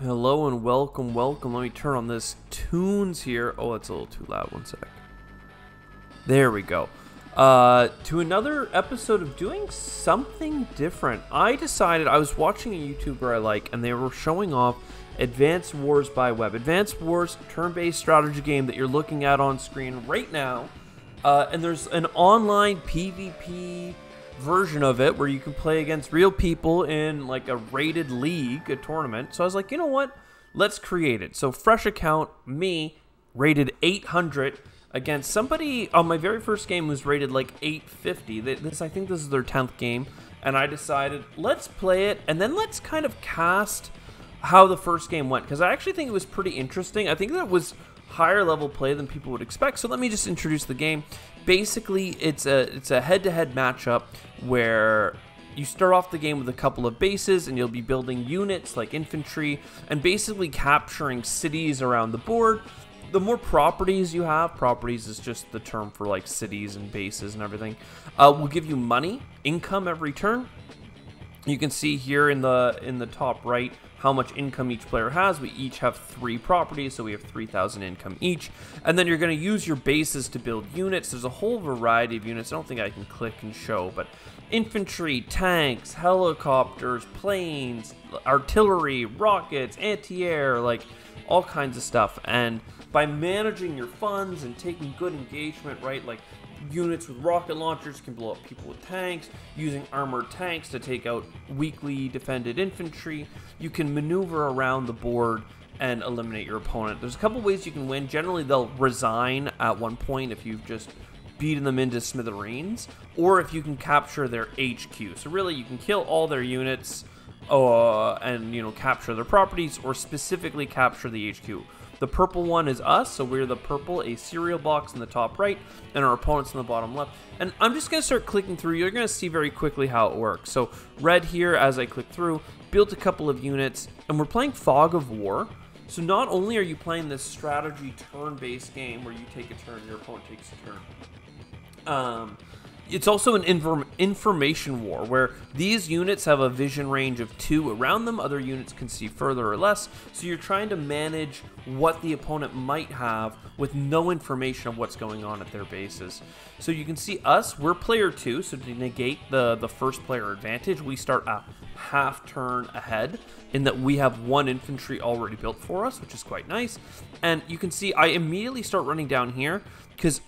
Hello and welcome, welcome. Let me turn on this tunes here. Oh, it's a little too loud. One sec. There we go. To another episode of doing something different. I decided I was watching a YouTuber I like, and they were showing off Advanced Wars by Web. Advanced Wars, turn-based strategy game that you're looking at on screen right now. And there's an online PvP version of it where you can play against real people in like a rated league, a tournament. So I was like, you know what? Let's create it. So fresh account, me, rated 800 against somebody on my very first game was rated like 850. I think this is their 10th game. And I decided, let's play it and then let's kind of cast how the first game went. Because I actually think it was pretty interesting. I think that it was higher level play than people would expect. So let me just introduce the game. Basically, it's a head-to-head matchup where you start off the game with a couple of bases and you'll be building units like infantry and basically capturing cities around the board. The more properties you have, properties is just the term for like cities and bases and everything, will give you money, income every turn. You can see here in the top right how much income each player has. We each have 3 properties, so we have 3,000 income each. And then you're going to use your bases to build units. There's a whole variety of units. I don't think I can click and show, but infantry, tanks, helicopters, planes, artillery, rockets, anti-air, like all kinds of stuff. And by managing your funds and taking good engagement, right, like units with rocket launchers can blow up people with tanks, using armored tanks to take out weakly defended infantry. You can maneuver around the board and eliminate your opponent. There's a couple ways you can win. Generally, they'll resign at one point if you've just beaten them into smithereens, or if you can capture their HQ. So really, you can kill all their units and capture their properties, or specifically capture the HQ. The purple one is us, so we're the purple, a cereal box in the top right, and our opponent's in the bottom left. And I'm just going to start clicking through. You're going to see very quickly how it works. So red here, as I click through, built a couple of units, and we're playing Fog of War. So not only are you playing this strategy turn-based game where you take a turn, your opponent takes a turn. It's also an information war where these units have a vision range of 2 around them. Other units can see further or less. So you're trying to manage what the opponent might have with no information of what's going on at their bases. So you can see us, we're player 2. So to negate the first player advantage, we start a half turn ahead in that we have 1 infantry already built for us, which is quite nice. And you can see I immediately start running down here because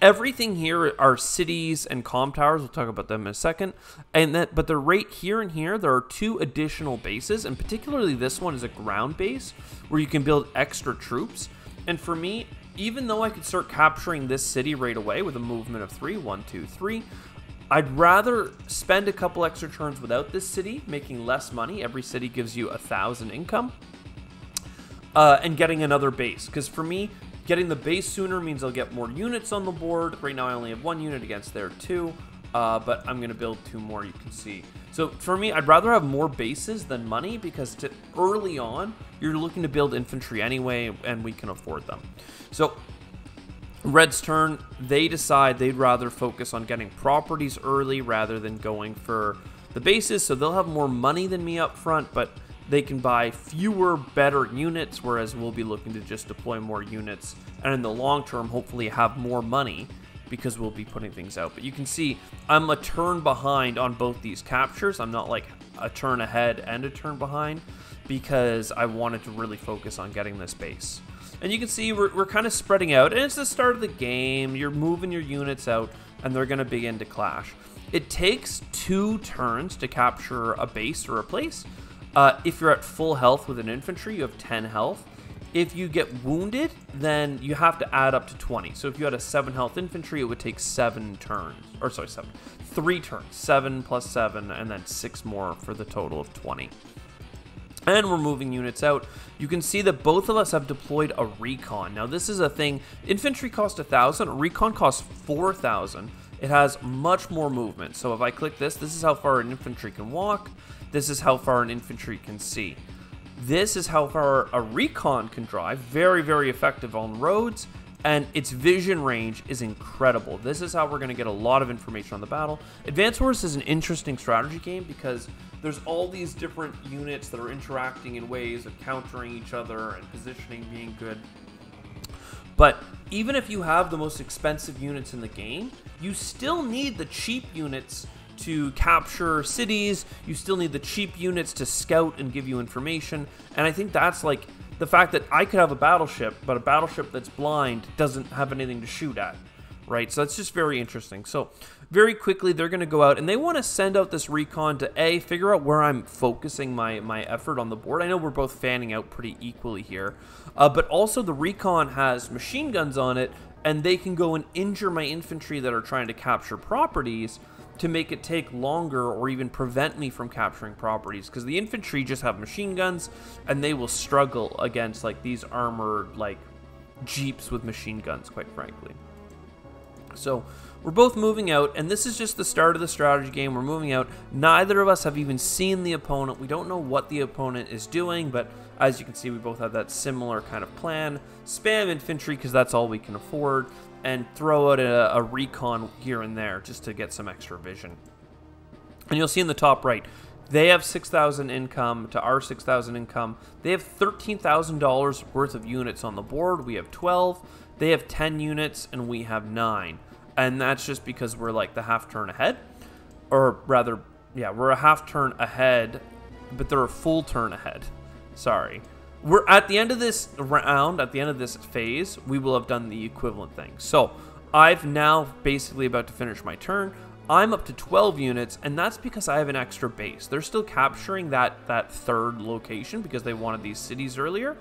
everything here are cities and comm towers. We'll talk about them in a second. But they're right here and here. There are 2 additional bases, and particularly this one is a ground base where you can build extra troops. And for me, even though I could start capturing this city right away with a movement of 3, 1, 2, 3, I'd rather spend a couple extra turns without this city, making less money. Every city gives you 1,000 income, and getting another base. Because for me, getting the base sooner means I'll get more units on the board. Right now I only have 1 unit against their 2, but I'm going to build 2 more, you can see. So for me, I'd rather have more bases than money because early on, you're looking to build infantry anyway, and we can afford them. So Red's turn, they decide they'd rather focus on getting properties early rather than going for the bases, so they'll have more money than me up front, but they can buy fewer, better units, whereas we'll be looking to just deploy more units, and in the long term, hopefully have more money because we'll be putting things out. But you can see I'm a turn behind on both these captures. I'm not like a turn ahead and a turn behind because I wanted to really focus on getting this base. And you can see we're kind of spreading out, and it's the start of the game. You're moving your units out, and they're going to begin to clash. It takes 2 turns to capture a base or a place. If you're at full health with an infantry, you have 10 health. If you get wounded, then you have to add up to 20. So if you had a 7 health infantry, it would take 7 turns. Or sorry, 3 turns. 7 plus 7, and then 6 more for the total of 20. And we're moving units out. You can see that both of us have deployed a recon. Now this is a thing. Infantry cost 1,000. A recon costs 4,000. It has much more movement. So if I click this, this is how far an infantry can walk. This is how far an infantry can see. This is how far a recon can drive. Very, very effective on roads. and its vision range is incredible. This is how we're going to get a lot of information on the battle. Advance Wars is an interesting strategy game because there's all these different units that are interacting in ways of countering each other and positioning being good. But even if you have the most expensive units in the game, you still need the cheap units to capture cities. You still need the cheap units to scout and give you information. And I think that's like the fact that I could have a battleship, but a battleship that's blind doesn't have anything to shoot at, right? So it's just very interesting. So very quickly, they're going to go out and they want to send out this recon to figure out where I'm focusing my effort on the board. I know we're both fanning out pretty equally here, but also the recon has machine guns on it, and they can go and injure my infantry that are trying to capture properties to make it take longer or even prevent me from capturing properties, because the infantry just have machine guns and they will struggle against like these armored like jeeps with machine guns, quite frankly. So we're both moving out, and this is just the start of the strategy game. We're moving out. Neither of us have even seen the opponent. We don't know what the opponent is doing, but as you can see, we both have that similar kind of plan. Spam infantry because that's all we can afford, and throw out a recon here and there just to get some extra vision. And you'll see in the top right, they have 6,000 income to our 6,000 income. They have $13,000 worth of units on the board. We have 12. They have 10 units, and we have 9. And that's just because we're like the half turn ahead. Or rather, yeah, we're a half turn ahead, but they're a full turn ahead. Sorry. We're at the end of this round, at the end of this phase, we will have done the equivalent thing. So I've now basically about to finish my turn. I'm up to 12 units, and that's because I have an extra base. They're still capturing that third location because they wanted these cities earlier.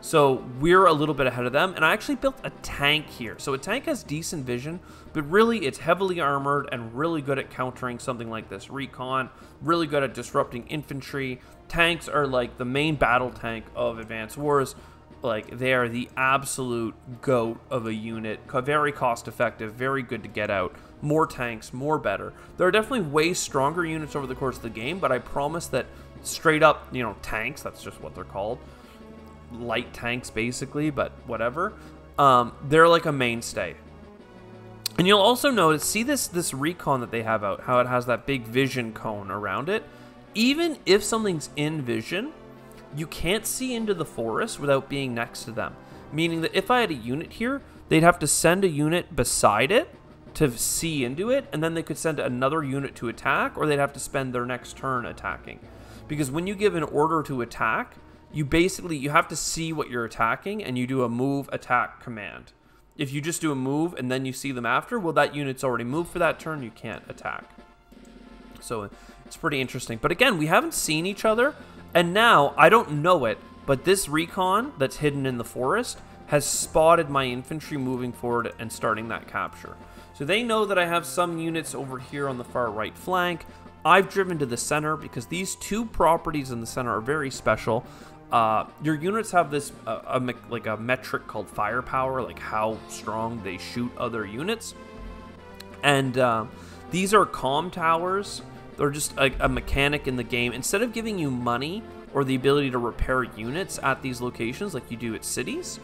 So we're a little bit ahead of them, and I actually built a tank here. So a tank has decent vision, but really it's heavily armored and really good at countering something like this recon, really good at disrupting infantry. Tanks are like the main battle tank of Advance Wars. Like, they are the absolute goat of a unit. Very cost effective, very good to get out. More tanks, more better. There are definitely way stronger units over the course of the game, but I promise that straight up, you know, tanks, that's just what they're called. Light tanks, basically, but whatever. They're like a mainstay. And you'll also notice, see this recon that they have out, how it has that big vision cone around it. Even if something's in vision, you can't see into the forest without being next to them. Meaning that if I had a unit here, they'd have to send a unit beside it to see into it, and then they could send another unit to attack, or they'd have to spend their next turn attacking. Because when you give an order to attack, you have to see what you're attacking, and you do a move attack command. If you just do a move and then you see them after, well, that unit's already moved for that turn, you can't attack. So it's pretty interesting. But again, we haven't seen each other, and now, I don't know it, but this recon that's hidden in the forest has spotted my infantry moving forward and starting that capture. So they know that I have some units over here on the far right flank. I've driven to the center because these two properties in the center are very special. Your units have this like a metric called firepower, like how strong they shoot other units. And these are comm towers. They're just a mechanic in the game. Instead of giving you money or the ability to repair units at these locations like you do at cities,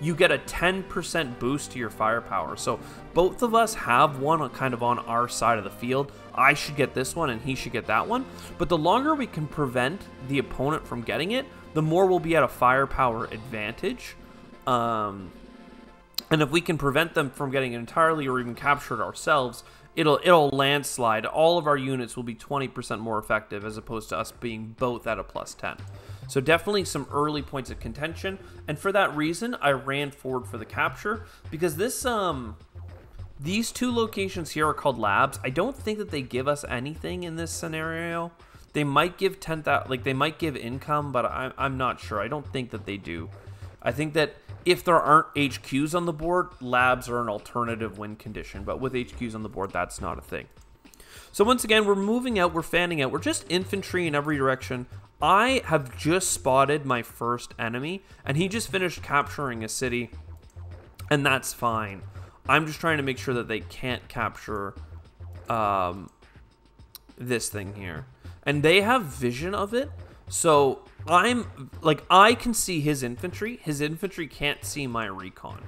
you get a 10% boost to your firepower. So both of us have one kind of on our side of the field. I should get this one and he should get that one. But the longer we can prevent the opponent from getting it, the more we'll be at a firepower advantage. And if we can prevent them from getting it entirely or even capture it ourselves, it'll landslide. All of our units will be 20% more effective as opposed to us being both at a +10. So definitely some early points of contention, and for that reason, I ran forward for the capture because this these two locations here are called labs. I don't think that they give us anything in this scenario. They might give 10,000, like they might give income, but I'm not sure. I don't think that they do. I think that if there aren't HQs on the board, labs are an alternative win condition, but with HQs on the board, that's not a thing. So once again, we're moving out, we're fanning out, we're just infantry in every direction. I have just spotted my first enemy, and he just finished capturing a city, and that's fine. I'm just trying to make sure that they can't capture this thing here. And they have vision of it, so I can see his infantry. His infantry can't see my recon.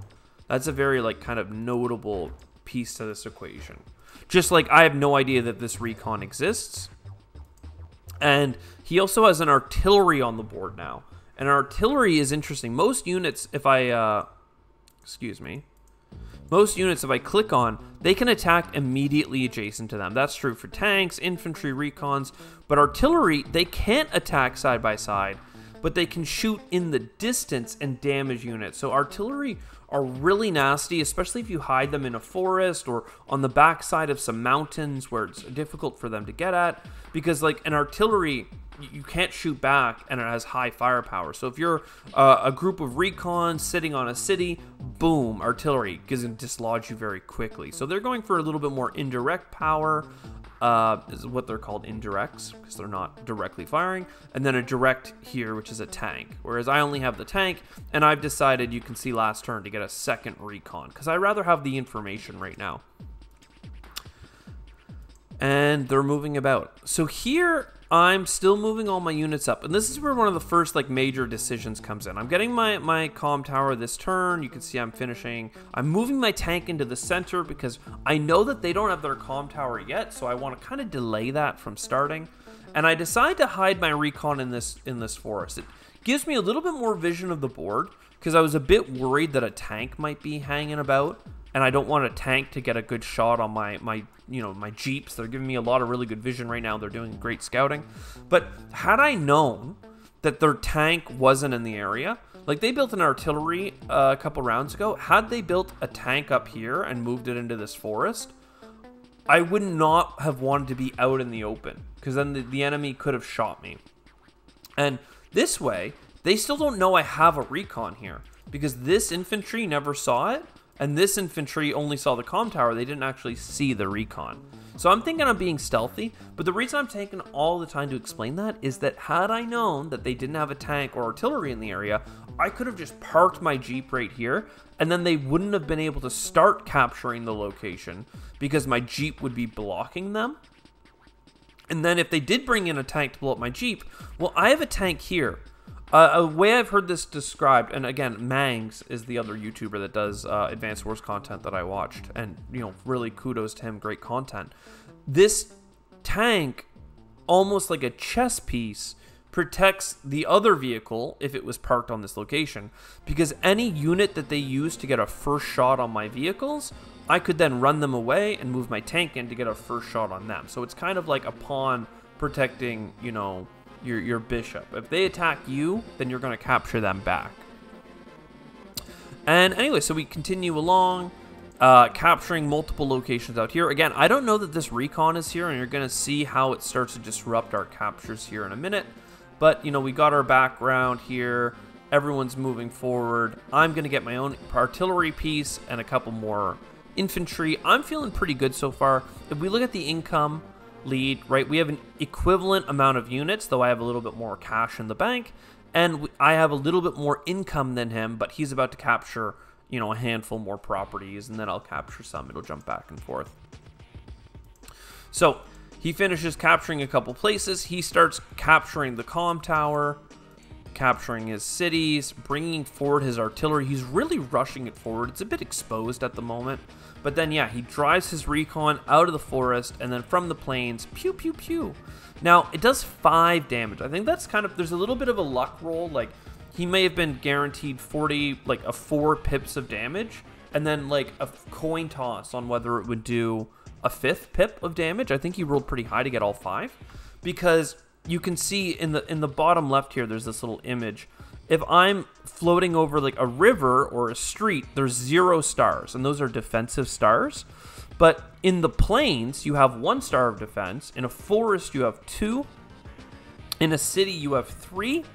That's a very, like, kind of notable piece to this equation. Just like I have no idea that this recon exists. And he also has an artillery on the board now. And artillery is interesting. Most units, if I, most units, if I click on, they can attack immediately adjacent to them. That's true for tanks, infantry, recons. But artillery, they can't attack side by side, but they can shoot in the distance and damage units. So artillery are really nasty, especially if you hide them in a forest or on the backside of some mountains where it's difficult for them to get at. Because, like, an artillery, you can't shoot back, and it has high firepower. So if you're a group of recons sitting on a city, boom, artillery can dislodge you very quickly. So they're going for a little bit more indirect power, is what they're called, indirects, because they're not directly firing. And then a direct here, which is a tank. Whereas I only have the tank, and I've decided, you can see last turn, to get a second recon, because I'd rather have the information right now. And they're moving about. So here, I'm still moving all my units up. And this is where one of the first, like, major decisions comes in. I'm getting my comm tower this turn. You can see I'm finishing. I'm moving my tank into the center because I know that they don't have their comm tower yet. So I want to kind of delay that from starting. And I decide to hide my recon in this forest. It gives me a little bit more vision of the board because I was a bit worried that a tank might be hanging about. And I don't want a tank to get a good shot on my Jeeps. They're giving me a lot of really good vision right now. They're doing great scouting. But had I known that their tank wasn't in the area, like they built an artillery a couple rounds ago, had they built a tank up here and moved it into this forest, I would not have wanted to be out in the open because then the enemy could have shot me. And this way, they still don't know I have a recon here because this infantry never saw it. And this infantry only saw the comm tower. They didn't actually see the recon. So I'm thinking I'm being stealthy. But the reason I'm taking all the time to explain that is that had I known that they didn't have a tank or artillery in the area, I could have just parked my Jeep right here. And then they wouldn't have been able to start capturing the location because my Jeep would be blocking them. And then if they did bring in a tank to blow up my Jeep, well, I have a tank here. A way I've heard this described, and again, Mangs is the other YouTuber that does Advanced Wars content that I watched, and, you know, really kudos to him, great content. This tank, almost like a chess piece, protects the other vehicle if it was parked on this location, because any unit that they use to get a first shot on my vehicles, I could then run them away and move my tank in to get a first shot on them. So it's kind of like a pawn protecting, you know, your bishop. If they attack you, then you're going to capture them back. And anyway, so we continue along, capturing multiple locations out here. Again, I don't know that this recon is here, and you're going to see how it starts to disrupt our captures here in a minute. But, you know, we got our background here. Everyone's moving forward. I'm going to get my own artillery piece and a couple more infantry. I'm feeling pretty good so far. If we look at the income lead, right, we have an equivalent amount of units, though I have a little bit more cash in the bank, and I have a little bit more income than him, but he's about to capture, you know, a handful more properties, and then I'll capture some. It'll jump back and forth. So he finishes capturing a couple places. He starts capturing the comm tower, capturing his cities, bringing forward his artillery. He's really rushing it forward. It's a bit exposed at the moment. But then, yeah, he drives his recon out of the forest, and then from the plains, pew, pew, pew. Now, it does 5 damage. I think that's kind of, there's a little bit of a luck roll. Like, he may have been guaranteed 40, like, 4 pips of damage, and then, like, a coin toss on whether it would do a 5th pip of damage. I think he rolled pretty high to get all 5, because you can see in the bottom left here, there's this little image. If I'm floating over like a river or a street, there's 0 stars, and those are defensive stars. But in the plains, you have 1 star of defense. In a forest, you have 2. In a city, you have 3.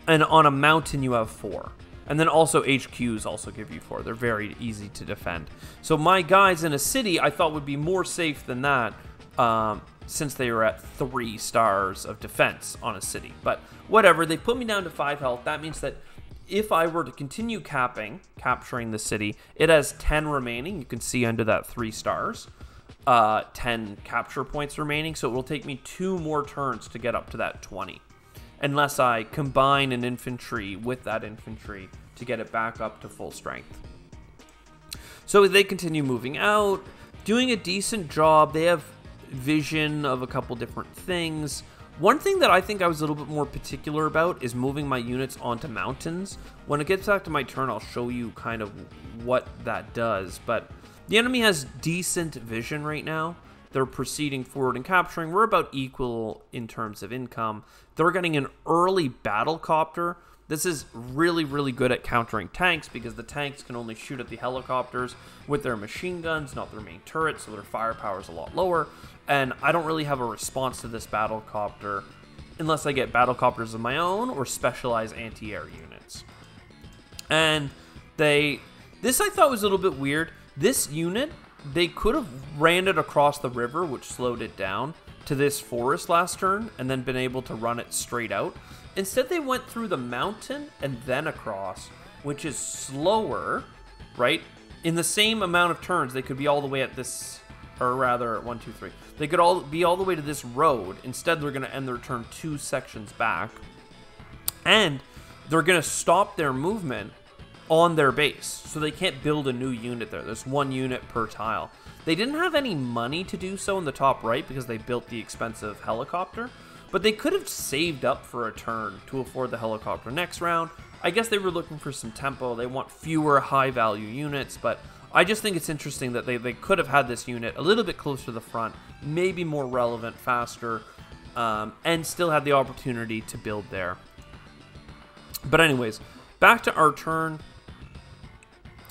And on a mountain, you have 4. And then also HQs also give you 4. They're very easy to defend. So my guys in a city, I thought would be more safe than that, since they were at 3 stars of defense on a city. But whatever, they put me down to 5 health. That means that if I were to continue capturing the city, it has 10 remaining. You can see under that 3 stars, 10 capture points remaining. So it will take me 2 more turns to get up to that 20. Unless I combine an infantry with that infantry to get it back up to full strength. So they continue moving out, doing a decent job. They have vision of a couple different things. One thing that I think I was a little bit more particular about is moving my units onto mountains. When it gets back to my turn, I'll show you kind of what that does. But the enemy has decent vision right now. They're proceeding forward and capturing. We're about equal in terms of income. They're getting an early battle copter. This is really, really good at countering tanks because the tanks can only shoot at the helicopters with their machine guns, not their main turrets, so their firepower is a lot lower. And I don't really have a response to this battlecopter unless I get battlecopters of my own or specialized anti-air units. And this I thought was a little bit weird. This unit, they could have ran it across the river, which slowed it down, to this forest last turn and then been able to run it straight out. Instead, they went through the mountain and then across, which is slower, right? In the same amount of turns, they could be all the way at this, or rather, 1, 2, 3. They could all be all the way to this road. Instead, they're going to end their turn 2 sections back. And they're going to stop their movement on their base. So they can't build a new unit there. There's 1 unit per tile. They didn't have any money to do so in the top right because they built the expensive helicopter. But they could have saved up for a turn to afford the helicopter next round. I guess they were looking for some tempo. They want fewer high-value units, but I just think it's interesting that they could have had this unit a little bit closer to the front, maybe more relevant, faster, and still had the opportunity to build there. But anyways, back to our turn.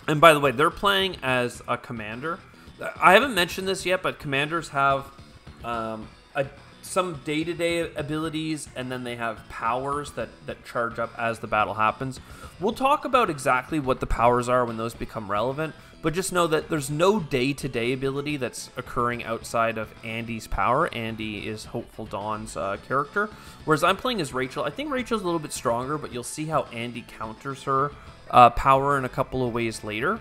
And by the way, they're playing as a commander. I haven't mentioned this yet, but commanders have some day-to-day abilities, and then they have powers that charge up as the battle happens. We'll talk about exactly what the powers are when those become relevant, but just know that there's no day-to-day ability that's occurring outside of Andy's power. Andy is Hopeful Dawn's character, whereas I'm playing as Rachel. I think Rachel's a little bit stronger, but you'll see how Andy counters her power in a couple of ways later.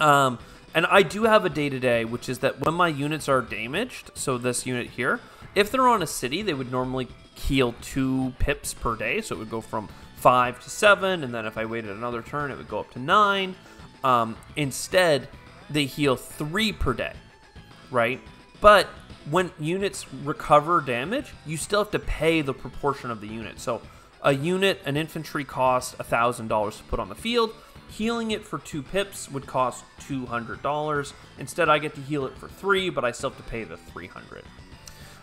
And I do have a day-to-day, which is that when my units are damaged, so this unit here, if they're on a city, they would normally heal 2 pips per day, so it would go from 5 to 7, and then if I waited another turn, it would go up to 9. Instead, they heal 3 per day, right? But when units recover damage, you still have to pay the proportion of the unit. So a unit, an infantry costs $1,000 to put on the field. Healing it for 2 pips would cost $200. Instead, I get to heal it for 3, but I still have to pay the $300.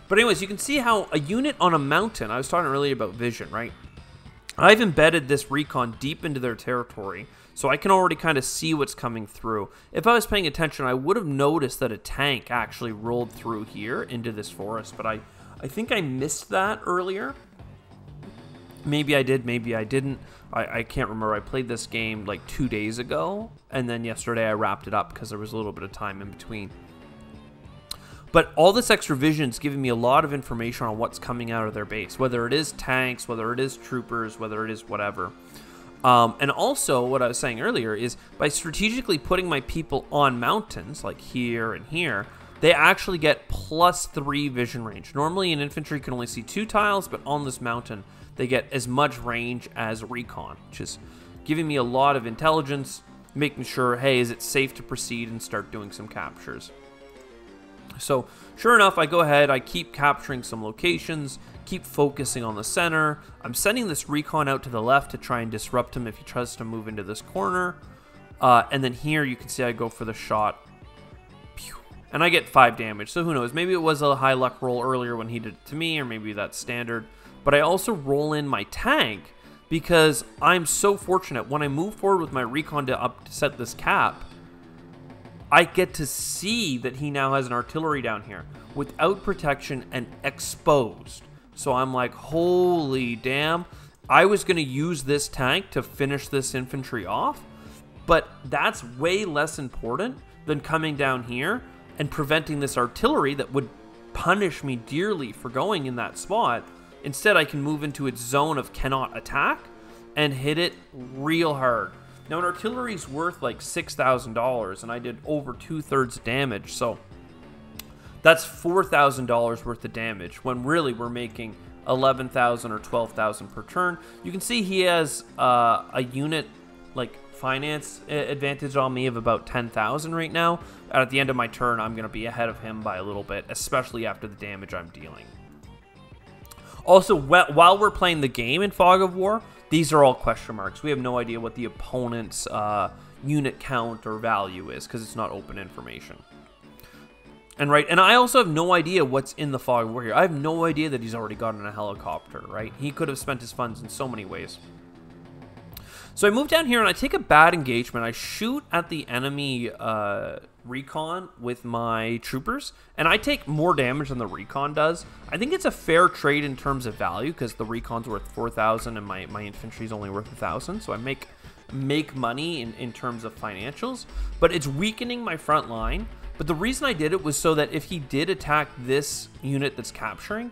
But anyways, you can see how a unit on a mountain, I was talking earlier about vision, right? I've embedded this recon deep into their territory, so I can already kind of see what's coming through. If I was paying attention, I would have noticed that a tank actually rolled through here into this forest, but I think I missed that earlier. Maybe I did, maybe I didn't. I can't remember. I played this game like 2 days ago, and then yesterday I wrapped it up because there was a little bit of time in between. But all this extra vision is giving me a lot of information on what's coming out of their base, whether it is tanks, whether it is troopers, whether it is whatever. And also, what I was saying earlier is by strategically putting my people on mountains, like here and here, they actually get +3 vision range. Normally, an infantry can only see 2 tiles, but on this mountain, they get as much range as recon, which is giving me a lot of intelligence, making sure, hey, is it safe to proceed and start doing some captures. So, sure enough, I go ahead, I keep capturing some locations, keep focusing on the center. I'm sending this recon out to the left to try and disrupt him if he tries to move into this corner. And then here, you can see I go for the shot. And I get 5 damage, so who knows? Maybe it was a high luck roll earlier when he did it to me, or maybe that's standard. But I also roll in my tank because I'm so fortunate. When I move forward with my recon to set this cap, I get to see that he now has an artillery down here without protection and exposed. So I'm like, holy damn. I was going to use this tank to finish this infantry off, but that's way less important than coming down here and preventing this artillery that would punish me dearly for going in that spot. Instead, I can move into its zone of cannot attack and hit it real hard. Now, an artillery's worth like $6,000, and I did over 2/3 damage, so that's $4,000 worth of damage, when really we're making 11,000 or 12,000 per turn. You can see he has a unit like finance advantage on me of about 10,000 right now. And at the end of my turn, I'm going to be ahead of him by a little bit, especially after the damage I'm dealing. Also, while we're playing the game in Fog of War, these are all question marks. We have no idea what the opponent's unit count or value is because it's not open information. And I also have no idea what's in the Fog of War here. I have no idea that he's already gotten a helicopter, right? He could have spent his funds in so many ways. So I move down here and I take a bad engagement. I shoot at the enemy recon with my troopers, and I take more damage than the recon does. I think it's a fair trade in terms of value because the recon's worth 4,000 and my infantry's only worth 1,000. So I make money in terms of financials, but it's weakening my front line. But the reason I did it was so that if he did attack this unit that's capturing,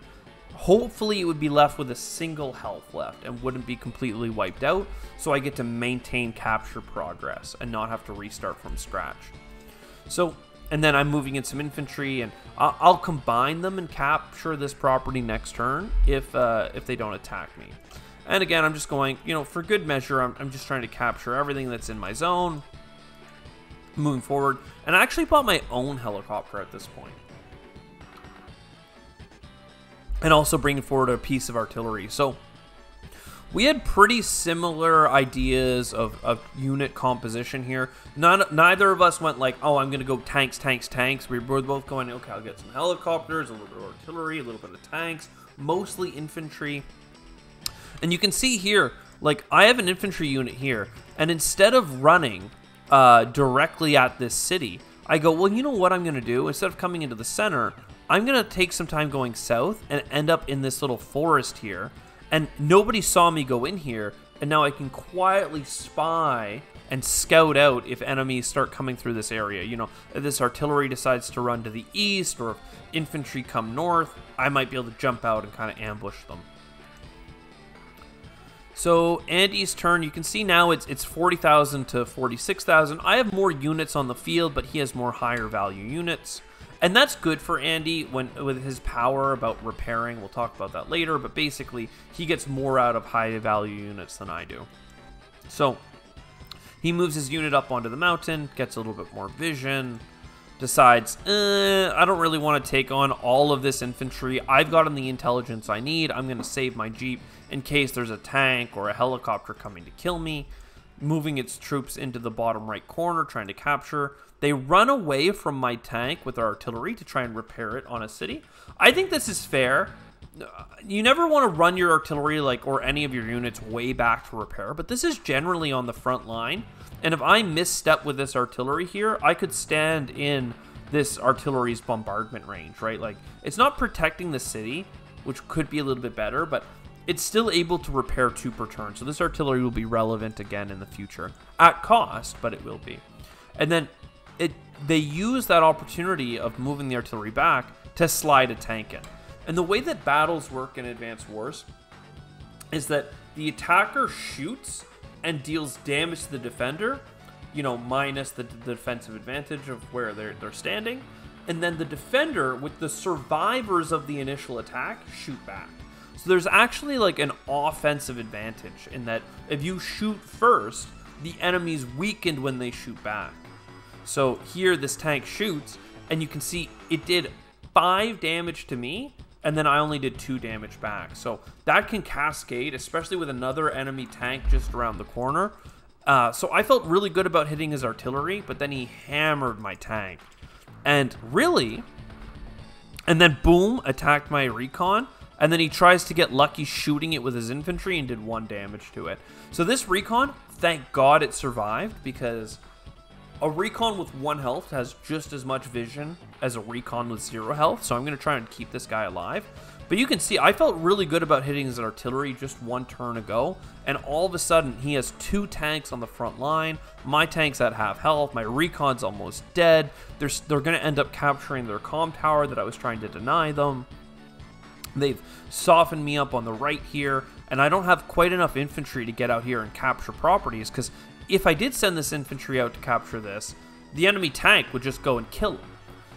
hopefully it would be left with a single health left and wouldn't be completely wiped out, so I get to maintain capture progress and not have to restart from scratch. So, and then I'm moving in some infantry, and I'll combine them and capture this property next turn if they don't attack me. And again, I'm just going, you know, for good measure, I'm just trying to capture everything that's in my zone, moving forward. And I actually bought my own helicopter at this point. And also bringing forward a piece of artillery. So we had pretty similar ideas of unit composition here. Neither of us went like, oh, I'm going to go tanks, tanks, tanks. We were both going, okay, I'll get some helicopters, a little bit of artillery, a little bit of tanks, mostly infantry. And you can see here, like, I have an infantry unit here. And instead of running directly at this city, I go, well, you know what I'm going to do? Instead of coming into the center, I'm going to take some time going south and end up in this little forest here. And nobody saw me go in here, and now I can quietly spy and scout out if enemies start coming through this area. You know, if this artillery decides to run to the east, or if infantry come north, I might be able to jump out and kind of ambush them. So Andy's turn, you can see now it's 40,000 to 46,000. I have more units on the field, but he has more higher value units. And that's good for Andy with his power about repairing. We'll talk about that later, but basically he gets more out of high value units than I do. So he moves his unit up onto the mountain, gets a little bit more vision, decides, I don't really want to take on all of this infantry. I've gotten the intelligence I need. I'm going to save my Jeep in case there's a tank or a helicopter coming to kill me. Moving its troops into the bottom right corner, trying to capture. They run away from my tank with our artillery to try and repair it on a city. I think this is fair. You never want to run your artillery or any of your units way back to repair, but this is generally on the front line. And if I misstep with this artillery here, I could stand in this artillery's bombardment range, right? Like, it's not protecting the city, which could be a little bit better, but it's still able to repair 2 per turn. So this artillery will be relevant again in the future. At cost, but it will be. And then they use that opportunity of moving the artillery back to slide a tank in. And the way that battles work in Advanced Wars is that the attacker shoots and deals damage to the defender, you know, minus the defensive advantage of where they're standing. And then the defender, with the survivors of the initial attack, shoot back. So there's actually like an offensive advantage in that if you shoot first, the enemy's weakened when they shoot back. So here this tank shoots, and you can see it did 5 damage to me, and then I only did 2 damage back. So that can cascade, especially with another enemy tank just around the corner. So I felt really good about hitting his artillery, but then he hammered my tank. And then boom, attacked my recon. And then he tries to get lucky shooting it with his infantry and did 1 damage to it. So this recon, thank God it survived, because a recon with 1 health has just as much vision as a recon with 0 health. So I'm going to try and keep this guy alive. But you can see, I felt really good about hitting his artillery just 1 turn ago. And all of a sudden, he has 2 tanks on the front line. My tank's at half health. My recon's almost dead. They're going to end up capturing their comm tower that I was trying to deny them. They've softened me up on the right here, and I don't have quite enough infantry to get out here and capture properties, because if I did send this infantry out to capture this, the enemy tank would just go and kill him.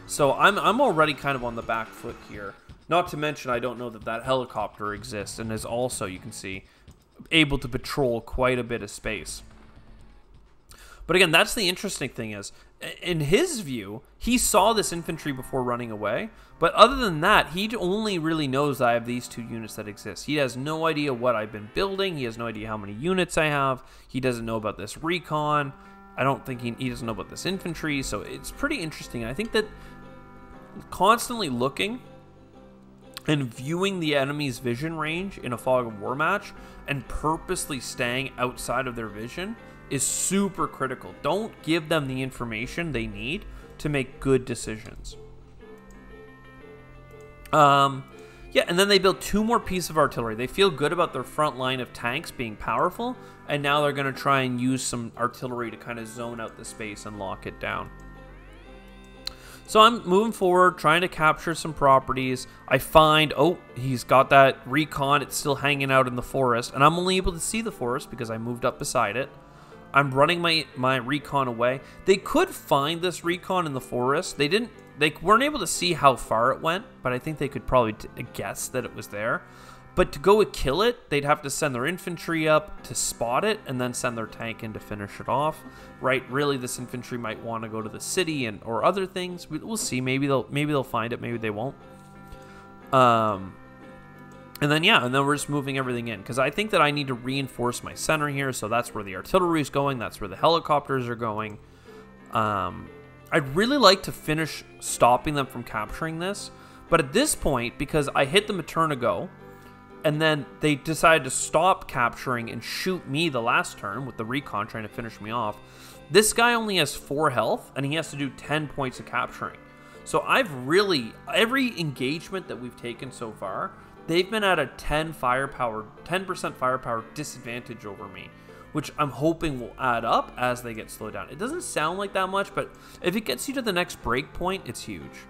So I'm already kind of on the back foot here. Not to mention, I don't know that helicopter exists and is also, you can see, able to patrol quite a bit of space. But again, that's the interesting thing is, in his view, he saw this infantry before running away. But other than that, he only really knows I have these 2 units that exist. He has no idea what I've been building. He has no idea how many units I have. He doesn't know about this recon. I don't think he doesn't know about this infantry. So it's pretty interesting. I think that constantly looking and viewing the enemy's vision range in a Fog of War match and purposely staying outside of their vision is super critical. Don't give them the information they need to make good decisions. Yeah, and then they build 2 more pieces of artillery. They feel good about their front line of tanks being powerful, and now they're going to try and use some artillery to kind of zone out the space and lock it down. So I'm moving forward, trying to capture some properties. I find, oh, he's got that recon. It's still hanging out in the forest, and I'm only able to see the forest because I moved up beside it. I'm running my recon away. They could find this recon in the forest. They weren't able to see how far it went, but I think they could probably guess that it was there. But to go and kill it, they'd have to send their infantry up to spot it and then send their tank in to finish it off. Right? Really, this infantry might want to go to the city or other things. We'll see. Maybe they'll find it. Maybe they won't. And then we're just moving everything in because I think that I need to reinforce my center here. So that's where the artillery is going. That's where the helicopters are going. I'd really like to finish stopping them from capturing this. But at this point, because I hit them a turn ago, and then they decided to stop capturing and shoot me the last turn with the recon trying to finish me off, this guy only has 4 health, and he has to do 10 points of capturing. So every engagement that we've taken so far, they've been at a 10% firepower disadvantage over me, which I'm hoping will add up as they get slowed down. It doesn't sound like that much, but if it gets you to the next break point, it's huge.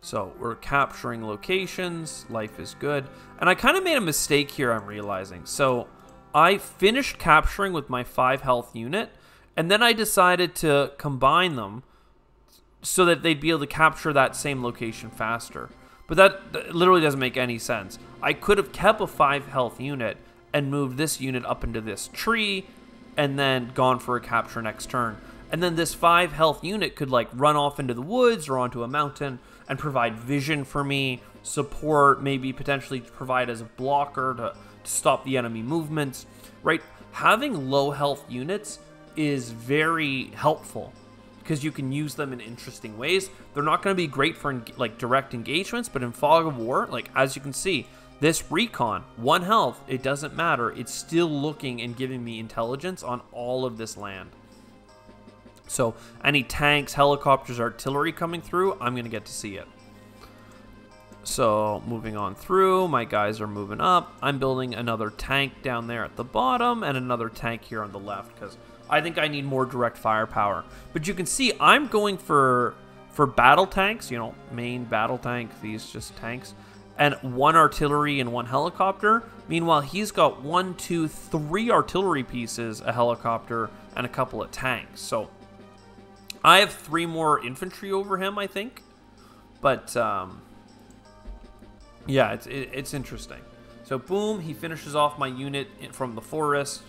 So we're capturing locations. Life is good. And I kind of made a mistake here, I'm realizing. So I finished capturing with my 5 health unit, and then I decided to combine them so that they'd be able to capture that same location faster. But that literally doesn't make any sense. I could have kept a 5 health unit and moved this unit up into this tree and then gone for a capture next turn. And then this 5 health unit could like run off into the woods or onto a mountain and provide vision for me, support, maybe potentially provide as a blocker to stop the enemy movements, right? Having low health units is very helpful because you can use them in interesting ways. They're not going to be great for like direct engagements, but in Fog of War, like as you can see, this recon, 1 health, it doesn't matter. It's still looking and giving me intelligence on all of this land. So any tanks, helicopters, artillery coming through, I'm going to get to see it. So moving on through, my guys are moving up. I'm building another tank down there at the bottom and another tank here on the left because I think I need more direct firepower. But you can see I'm going for battle tanks, you know, main battle tank, these just tanks, and 1 artillery and 1 helicopter. Meanwhile, he's got 1, 2, 3 artillery pieces, a helicopter, and a couple of tanks. So I have 3 more infantry over him, I think. But, yeah, it's interesting. So, boom, he finishes off my unit from the forest.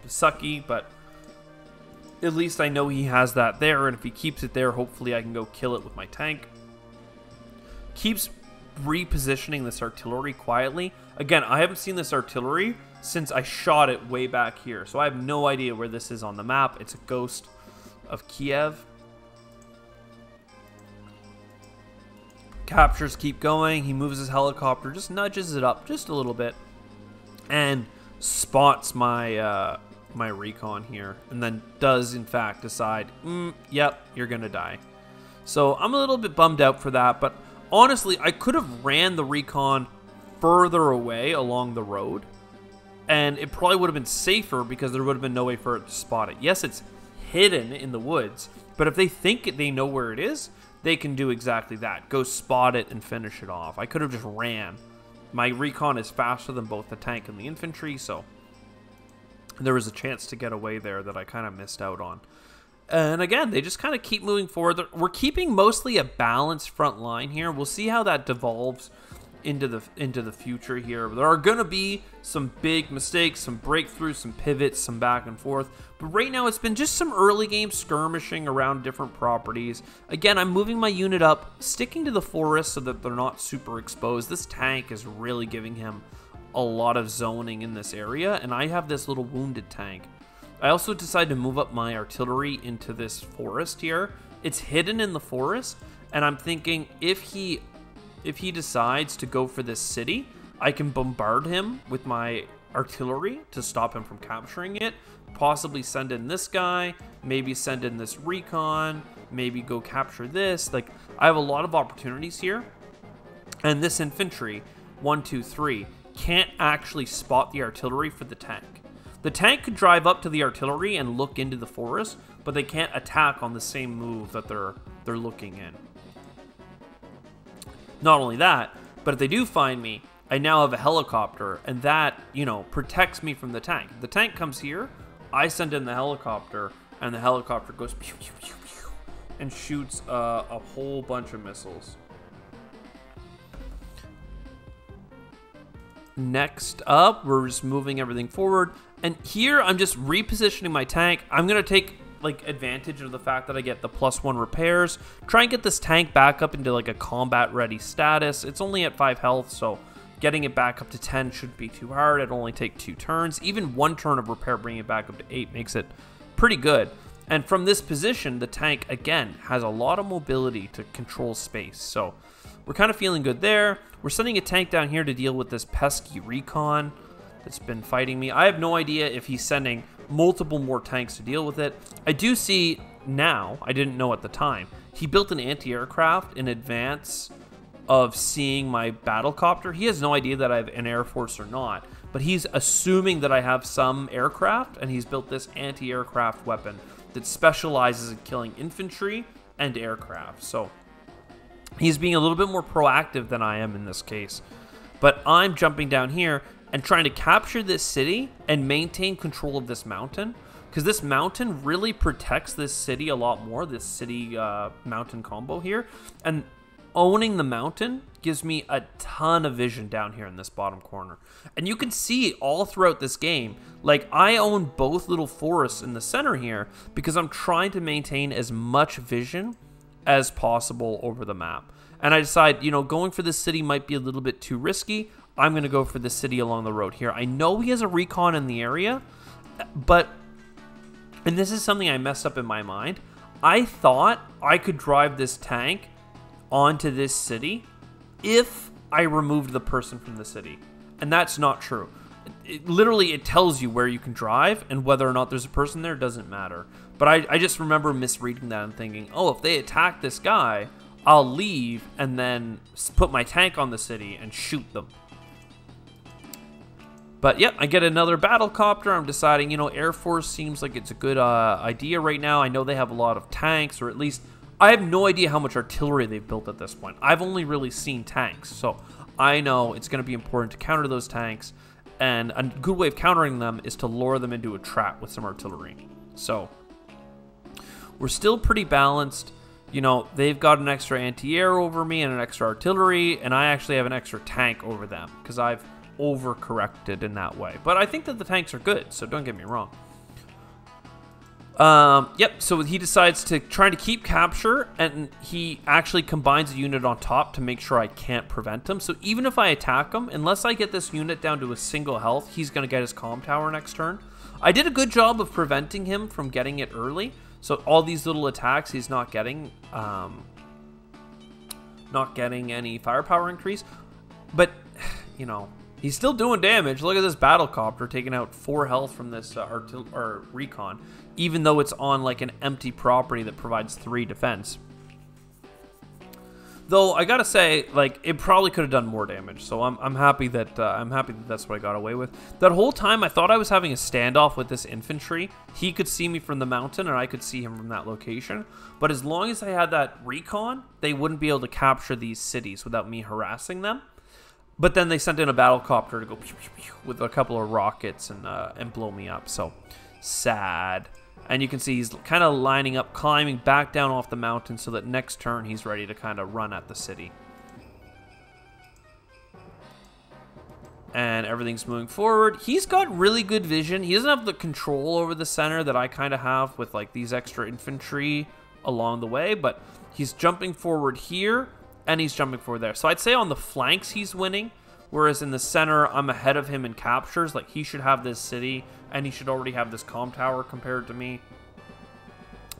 Sucky, but at least I know he has that there. And if he keeps it there, hopefully I can go kill it with my tank. Keeps repositioning this artillery quietly. Again, I haven't seen this artillery since I shot it way back here. So I have no idea where this is on the map. It's a ghost of Kiev. Captures keep going. He moves his helicopter, just nudges it up just a little bit, and spots my my recon here, and then does in fact decide, yep, you're gonna die. So I'm a little bit bummed out for that, but honestly, I could have ran the recon further away along the road, and it probably would have been safer because there would have been no way for it to spot it. Yes, it's hidden in the woods, but if they think they know where it is, they can do exactly that. Go spot it and finish it off. I could have just ran. My recon is faster than both the tank and the infantry, so there was a chance to get away there that I kind of missed out on. And again, they just kind of keep moving forward. We're keeping mostly a balanced front line here. We'll see how that devolves into the future here. There are going to be some big mistakes, some breakthroughs, some pivots, some back and forth. But right now it's been just some early game skirmishing around different properties. Again, I'm moving my unit up, sticking to the forest so that they're not super exposed. This tank is really giving him a lot of zoning in this area, and I have this little wounded tank. I also decided to move up my artillery into this forest here. It's hidden in the forest, and I'm thinking if he decides to go for this city, I can bombard him with my artillery to stop him from capturing it, possibly send in this guy, maybe send in this recon, maybe go capture this. Like, I have a lot of opportunities here, and this infantry, 1, 2, 3, can't actually spot the artillery for the tank. The tank could drive up to the artillery and look into the forest, but they can't attack on the same move that they're looking in. Not only that, but if they do find me, I now have a helicopter, and that, you know, protects me from the tank. The tank comes here, I send in the helicopter, and the helicopter goes pew, pew, pew, pew, and shoots a whole bunch of missiles. Next up, we're just moving everything forward, and here I'm just repositioning my tank. I'm gonna take like advantage of the fact that I get the +1 repairs, try and get this tank back up into like a combat ready status. It's only at 5 health, so getting it back up to 10 shouldn't be too hard. It'll only take 2 turns. Even 1 turn of repair bringing it back up to 8 makes it pretty good. And from this position, the tank again has a lot of mobility to control space, so we're kind of feeling good there. We're sending a tank down here to deal with this pesky recon that's been fighting me. I have no idea if he's sending multiple more tanks to deal with it. I do see now, I didn't know at the time, he built an anti-aircraft in advance of seeing my battlecopter. He has no idea that I have an air force or not, but he's assuming that I have some aircraft, and he's built this anti-aircraft weapon that specializes in killing infantry and aircraft. So he's being a little bit more proactive than I am in this case. But I'm jumping down here and trying to capture this city and maintain control of this mountain, because this mountain really protects this city a lot more, this city mountain combo here. And owning the mountain gives me a ton of vision down here in this bottom corner. And you can see all throughout this game, like, I own both little forests in the center here because I'm trying to maintain as much vision as possible over the map. And I decide, you know, going for this city might be a little bit too risky. I'm going to go for the city along the road here. I know he has a recon in the area, but, and this is something I messed up in my mind, I thought I could drive this tank onto this city if I removed the person from the city. And that's not true. Literally, it tells you where you can drive, and whether or not there's a person there doesn't matter. But I just remember misreading that and thinking, oh, if they attack this guy, I'll leave and then put my tank on the city and shoot them. But yep, I get another battlecopter. I'm deciding, you know, Air Force seems like it's a good idea right now. I know they have a lot of tanks, or at least I have no idea how much artillery they've built at this point. I've only really seen tanks, so I know it's going to be important to counter those tanks. And a good way of countering them is to lure them into a trap with some artillery. So we're still pretty balanced. You know, they've got an extra anti-air over me and an extra artillery, and I actually have an extra tank over them because I've overcorrected in that way. But I think that the tanks are good, so don't get me wrong. Yep, so he decides to try to keep capture, and he actually combines a unit on top to make sure I can't prevent him. So even if I attack him, unless I get this unit down to a single health, he's going to get his comm tower next turn. I did a good job of preventing him from getting it early. So all these little attacks, he's not getting any firepower increase. But, you know, he's still doing damage. Look at this battlecopter taking out 4 health from this recon, even though it's on like an empty property that provides 3 defense. Though I gotta say, like, it probably could have done more damage. So I'm happy that that's what I got away with. That whole time I thought I was having a standoff with this infantry. He could see me from the mountain, and I could see him from that location. But as long as I had that recon, they wouldn't be able to capture these cities without me harassing them. But then they sent in a battlecopter to go pew, pew, pew, with a couple of rockets and blow me up. So sad. And you can see he's kind of lining up, climbing back down off the mountain so that next turn he's ready to kind of run at the city. And everything's moving forward. He's got really good vision. He doesn't have the control over the center that I kind of have with like these extra infantry along the way, but he's jumping forward here and he's jumping forward there. So I'd say on the flanks he's winning, whereas in the center I'm ahead of him in captures. Like he should have this city and he should already have this comm tower compared to me,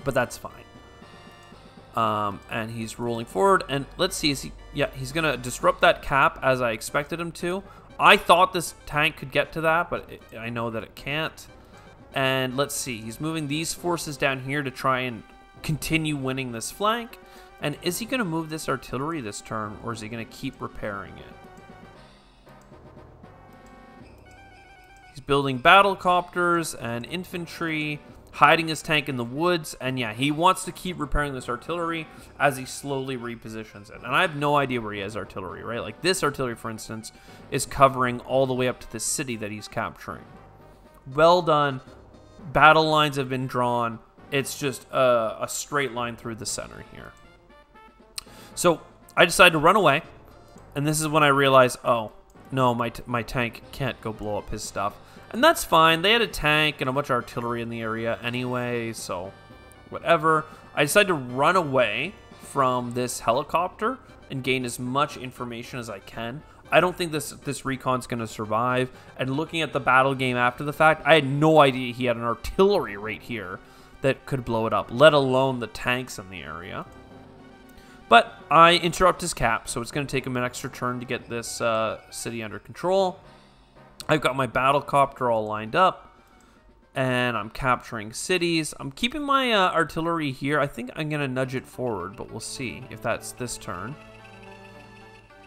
but that's fine. And he's rolling forward, and let's see, he's gonna disrupt that cap as I expected him to. I thought this tank could get to that, but I know that it can't. And let's see, he's moving these forces down here to try and continue winning this flank. And is he gonna move this artillery this turn, or is he gonna keep repairing it? He's building battle copters and infantry, hiding his tank in the woods, and yeah, he wants to keep repairing this artillery as he slowly repositions it. And I have no idea where he has artillery, right? Like this artillery, for instance, is covering all the way up to the city that he's capturing. Well done. Battle lines have been drawn. It's just a straight line through the center here. So I decided to run away, and this is when I realized, oh, no, my tank can't go blow up his stuff. And that's fine. They had a tank and a bunch of artillery in the area anyway, so whatever. I decided to run away from this helicopter and gain as much information as I can. I don't think this recon's going to survive. And looking at the battle game after the fact, I had no idea he had an artillery right here that could blow it up, let alone the tanks in the area. But I interrupt his cap, so it's going to take him an extra turn to get this city under control. I've got my battle copter all lined up, and I'm capturing cities. I'm keeping my artillery here. I think I'm going to nudge it forward, but we'll see if that's this turn.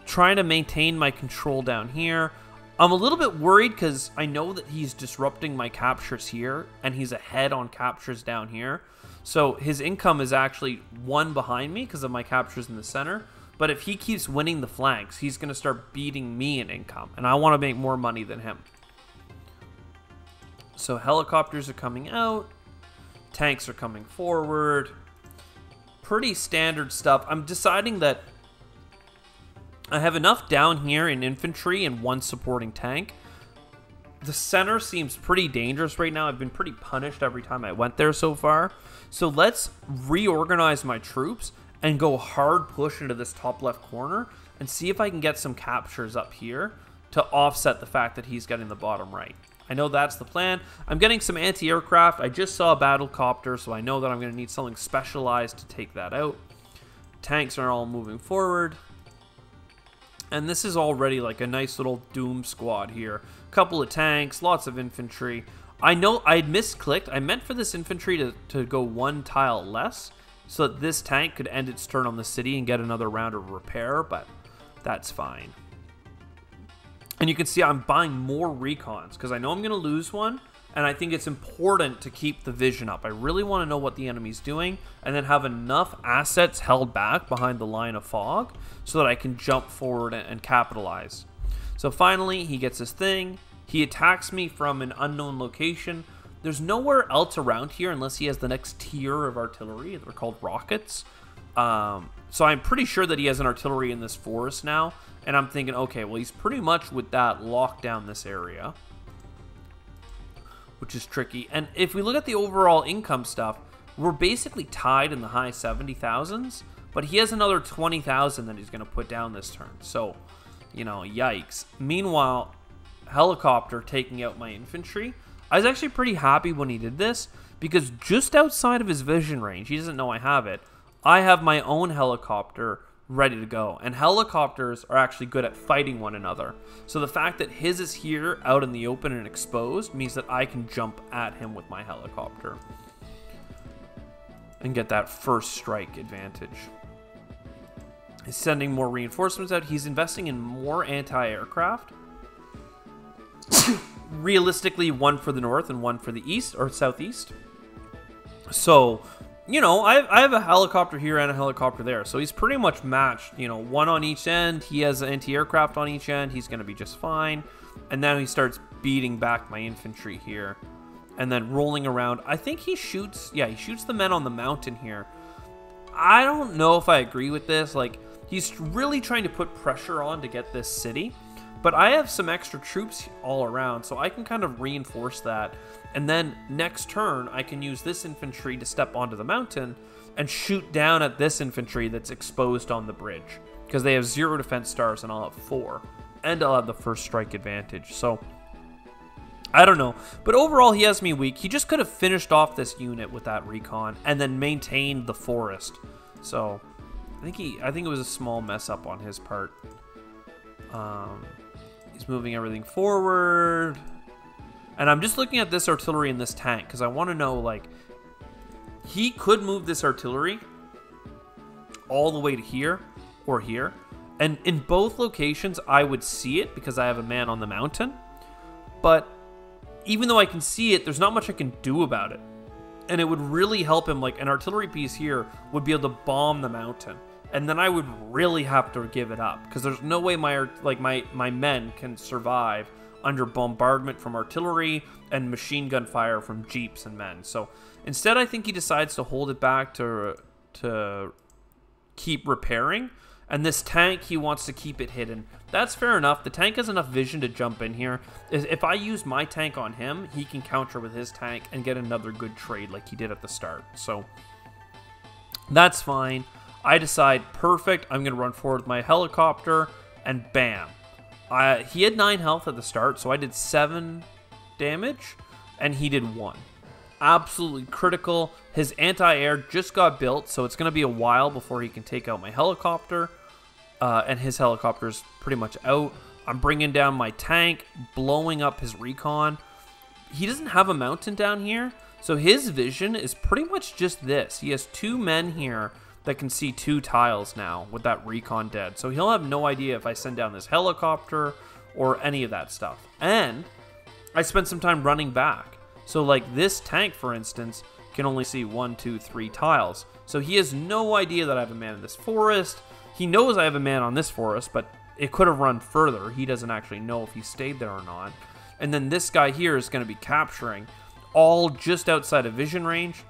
Trying to maintain my control down here. I'm a little bit worried because I know that he's disrupting my captures here, and he's ahead on captures down here. So his income is actually one behind me because of my captures in the center. But if he keeps winning the flanks, he's going to start beating me in income. And I want to make more money than him. So helicopters are coming out. Tanks are coming forward. Pretty standard stuff. I'm deciding that I have enough down here in infantry and one supporting tank. The center seems pretty dangerous right now. I've been pretty punished every time I went there so far. So let's reorganize my troops and go hard push into this top left corner and see if I can get some captures up here to offset the fact that he's getting the bottom right. I know that's the plan. I'm getting some anti-aircraft. I just saw a battle copter, so I know that I'm going to need something specialized to take that out. Tanks are all moving forward. And this is already like a nice little Doom squad here. Couple of tanks, lots of infantry. I know I misclicked. I meant for this infantry to go one tile less, so that this tank could end its turn on the city and get another round of repair, but that's fine. And you can see I'm buying more recons because I know I'm going to lose one, and I think it's important to keep the vision up. I really want to know what the enemy's doing and then have enough assets held back behind the line of fog so that I can jump forward and capitalize. So finally, he gets his thing. He attacks me from an unknown location. There's nowhere else around here unless he has the next tier of artillery. They're called rockets. So I'm pretty sure that he has an artillery in this forest now. And I'm thinking, okay, well, he's pretty much with that locked down this area, which is tricky. And if we look at the overall income stuff, we're basically tied in the high 70,000s. But he has another 20,000 that he's going to put down this turn. So, you know, yikes. Meanwhile, helicopter taking out my infantry. I was actually pretty happy when he did this because just outside of his vision range, he doesn't know I have it, I have my own helicopter ready to go. And helicopters are actually good at fighting one another. So the fact that his is here out in the open and exposed means that I can jump at him with my helicopter and get that first strike advantage. He's sending more reinforcements out. He's investing in more anti-aircraft. Realistically, one for the north and one for the east or southeast. So, you know, I have a helicopter here and a helicopter there. So he's pretty much matched, you know, one on each end. He has anti-aircraft on each end. He's going to be just fine. And then he starts beating back my infantry here. And then rolling around. I think he shoots, yeah, he shoots the men on the mountain here. I don't know if I agree with this. Like, he's really trying to put pressure on to get this city. But I have some extra troops all around, so I can kind of reinforce that. And then next turn, I can use this infantry to step onto the mountain and shoot down at this infantry that's exposed on the bridge. Because they have 0 defense stars and I'll have 4. And I'll have the first strike advantage. So, I don't know. But overall, he has me weak. He just could have finished off this unit with that recon and then maintained the forest. So, I think it was a small mess up on his part. He's moving everything forward. And I'm just looking at this artillery in this tank because I want to know, like, he could move this artillery all the way to here or here. And in both locations, I would see it because I have a man on the mountain. But even though I can see it, there's not much I can do about it. And it would really help him, like, an artillery piece here would be able to bomb the mountain. And then I would really have to give it up because there's no way my men can survive under bombardment from artillery and machine gun fire from jeeps and men. So instead, I think he decides to hold it back to keep repairing. And this tank, he wants to keep it hidden. That's fair enough. The tank has enough vision to jump in here. If I use my tank on him, he can counter with his tank and get another good trade like he did at the start. So that's fine. I decide, perfect, I'm going to run forward with my helicopter, and bam. He had 9 health at the start, so I did 7 damage, and he did 1. Absolutely critical. His anti-air just got built, so it's going to be a while before he can take out my helicopter, and his helicopter's pretty much out. I'm bringing down my tank, blowing up his recon. He doesn't have a mountain down here, so his vision is pretty much just this. He has 2 men here that can see 2 tiles now with that recon dead. So he'll have no idea if I send down this helicopter or any of that stuff. And I spent some time running back. So like this tank, for instance, can only see 1, 2, 3 tiles. So he has no idea that I have a man in this forest. He knows I have a man on this forest, but it could have run further. He doesn't actually know if he stayed there or not. And then this guy here is going to be capturing all just outside of vision range.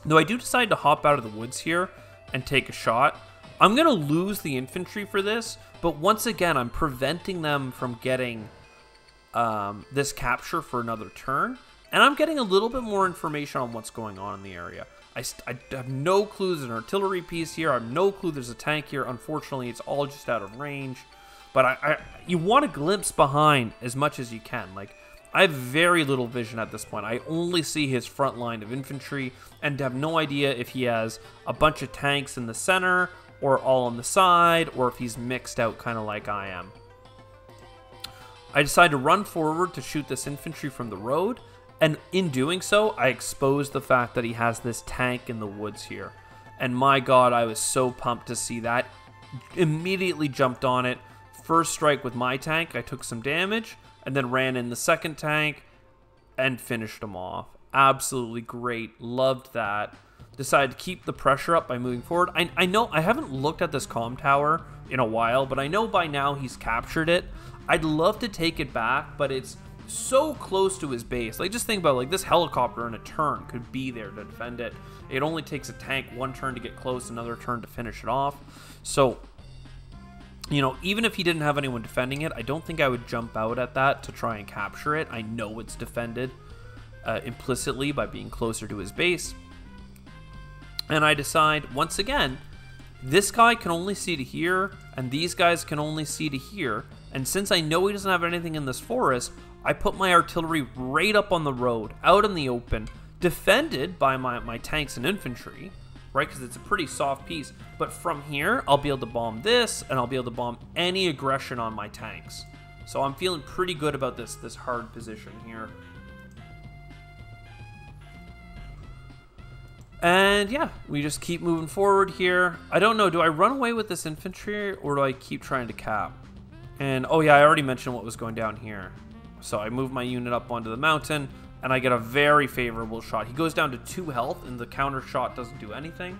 Though I do decide to hop out of the woods here and take a shot. I'm going to lose the infantry for this, but once again, I'm preventing them from getting this capture for another turn, and I'm getting a little bit more information on what's going on in the area. I have no clue there's an artillery piece here. I have no clue there's a tank here. Unfortunately, it's all just out of range, but you want to glimpse behind as much as you can. Like, I have very little vision at this point. I only see his front line of infantry and have no idea if he has a bunch of tanks in the center or all on the side or if he's mixed out kind of like I am. I decide to run forward to shoot this infantry from the road, and in doing so, I expose the fact that he has this tank in the woods here. And my god, I was so pumped to see that. Immediately jumped on it. First strike with my tank, I took some damage, and then ran in the second tank and finished him off. Absolutely great. Loved that. Decided to keep the pressure up by moving forward. I know I haven't looked at this comm tower in a while, but I know by now he's captured it. I'd love to take it back, but it's so close to his base. Like, just think about, like, this helicopter in a turn could be there to defend it. It only takes a tank 1 turn to get close, another turn to finish it off. So, you know, even if he didn't have anyone defending it, I don't think I would jump out at that to try and capture it. I know it's defended implicitly by being closer to his base. And I decide, once again, this guy can only see to here, and these guys can only see to here. And since I know he doesn't have anything in this forest, I put my artillery right up on the road, out in the open, defended by my tanks and infantry, right? Because it's a pretty soft piece. But from here, I'll be able to bomb this, and I'll be able to bomb any aggression on my tanks. So I'm feeling pretty good about this hard position here. And yeah, we just keep moving forward here. I don't know, do I run away with this infantry, or do I keep trying to cap? And, oh yeah, I already mentioned what was going down here. So I move my unit up onto the mountain, and I get a very favorable shot. He goes down to 2 health, and the counter shot doesn't do anything.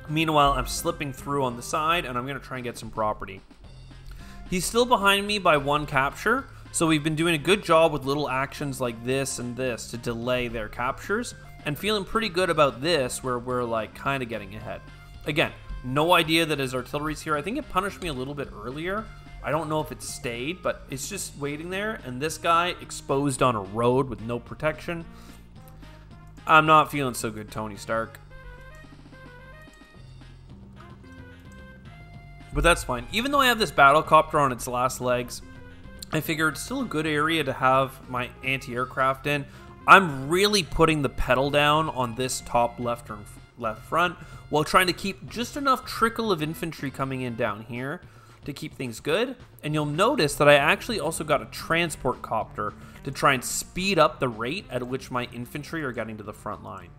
Meanwhile, I'm slipping through on the side, and I'm going to try and get some property. He's still behind me by 1 capture, so we've been doing a good job with little actions like this and this to delay their captures, and feeling pretty good about this, where we're like kind of getting ahead. Again, No idea that his artillery's here. I think it punished me a little bit earlier. I don't know if it stayed, but it's just waiting there. And this guy exposed on a road with no protection. I'm not feeling so good, Tony Stark. But that's fine. Even though I have this battlecopter on its last legs, I figure it's still a good area to have my anti-aircraft in. I'm really putting the pedal down on this top left front while trying to keep just enough trickle of infantry coming in down here to keep things good. And you'll notice that I actually also got a transport copter to try and speed up the rate at which my infantry are getting to the front line.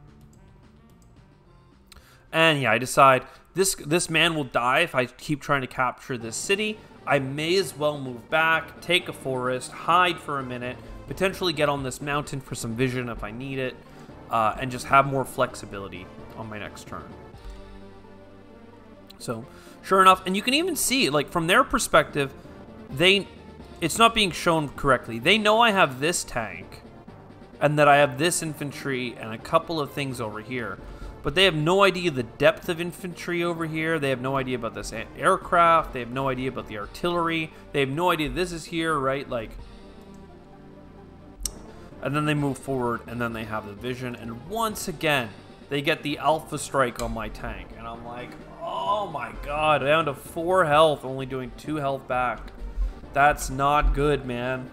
And yeah, I decide this man will die if I keep trying to capture this city. I may as well move back, take a forest, hide for a minute, potentially get on this mountain for some vision if I need it, and just have more flexibility on my next turn. So, sure enough, and you can even see, like, from their perspective, it's not being shown correctly. They know I have this tank, and that I have this infantry and a couple of things over here. But they have no idea the depth of infantry over here. They have no idea about this aircraft. They have no idea about the artillery. They have no idea this is here, right? Like, and then they move forward, and then they have the vision. And once again, they get the alpha strike on my tank. And I'm like, oh my god, down to 4 health, only doing 2 health back. That's not good, man.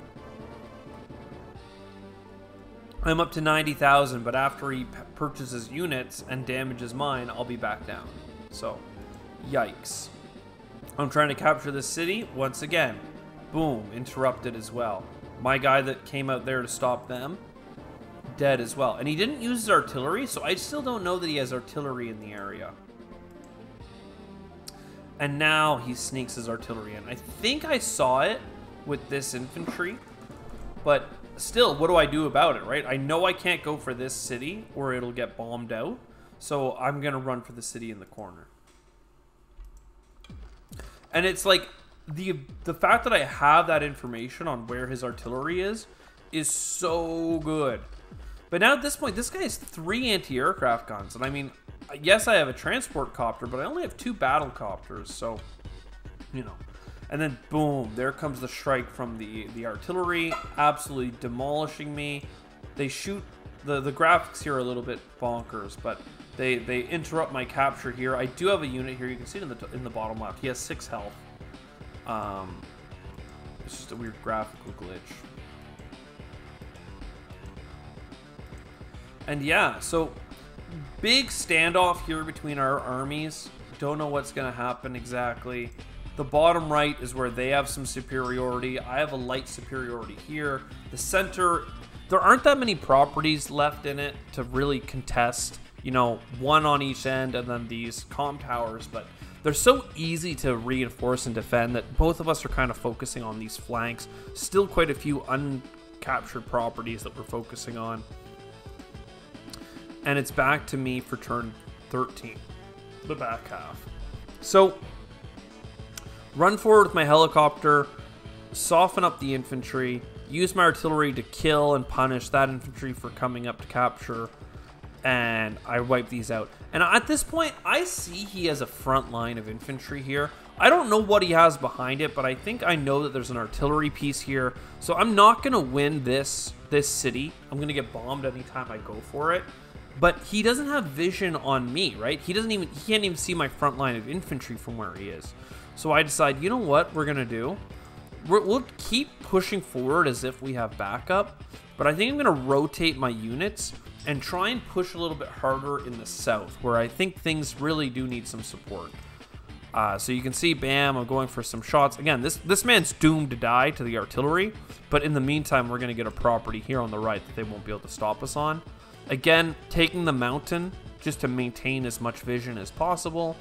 I'm up to 90,000, but after he purchases units and damages mine, I'll be back down. So, yikes. I'm trying to capture this city. Once again, boom, interrupted as well. My guy that came out there to stop them, dead as well. And he didn't use his artillery, so I still don't know that he has artillery in the area. And now he sneaks his artillery in. I think I saw it with this infantry, but still, what do I do about it, right? I know I can't go for this city or it'll get bombed out. So I'm going to run for the city in the corner. And it's like the fact that I have that information on where his artillery is so good. But now at this point, this guy has 3 anti-aircraft guns. And I mean, yes, I have a transport copter, but I only have 2 battle copters. So, you know. And then, boom, there comes the strike from the artillery, absolutely demolishing me. They shoot, the graphics here are a little bit bonkers, but they interrupt my capture here. I do have a unit here. You can see it in the bottom left. He has 6 health. It's just a weird graphical glitch. And yeah, so big standoff here between our armies. Don't know what's going to happen exactly. The bottom right is where they have some superiority. I have a light superiority here. The center, there aren't that many properties left in it to really contest. You know, 1 on each end and then these comm towers. But they're so easy to reinforce and defend that both of us are kind of focusing on these flanks. Still quite a few uncaptured properties that we're focusing on. And it's back to me for turn 13, the back half. So, run forward with my helicopter, soften up the infantry, use my artillery to kill and punish that infantry for coming up to capture, and I wipe these out. And at this point, I see he has a front line of infantry here. I don't know what he has behind it, but I think I know that there's an artillery piece here. So I'm not going to win this city. I'm going to get bombed anytime I go for it. But he doesn't have vision on me, right? He can't even see my front line of infantry from where he is. So I decide, you know what we're going to do? We'll keep pushing forward as if we have backup. But I think I'm going to rotate my units and try and push a little bit harder in the south, where I think things really do need some support. So you can see, bam, I'm going for some shots. Again, this man's doomed to die to the artillery. But in the meantime, we're going to get a property here on the right that they won't be able to stop us on. Again, taking the mountain just to maintain as much vision as possible.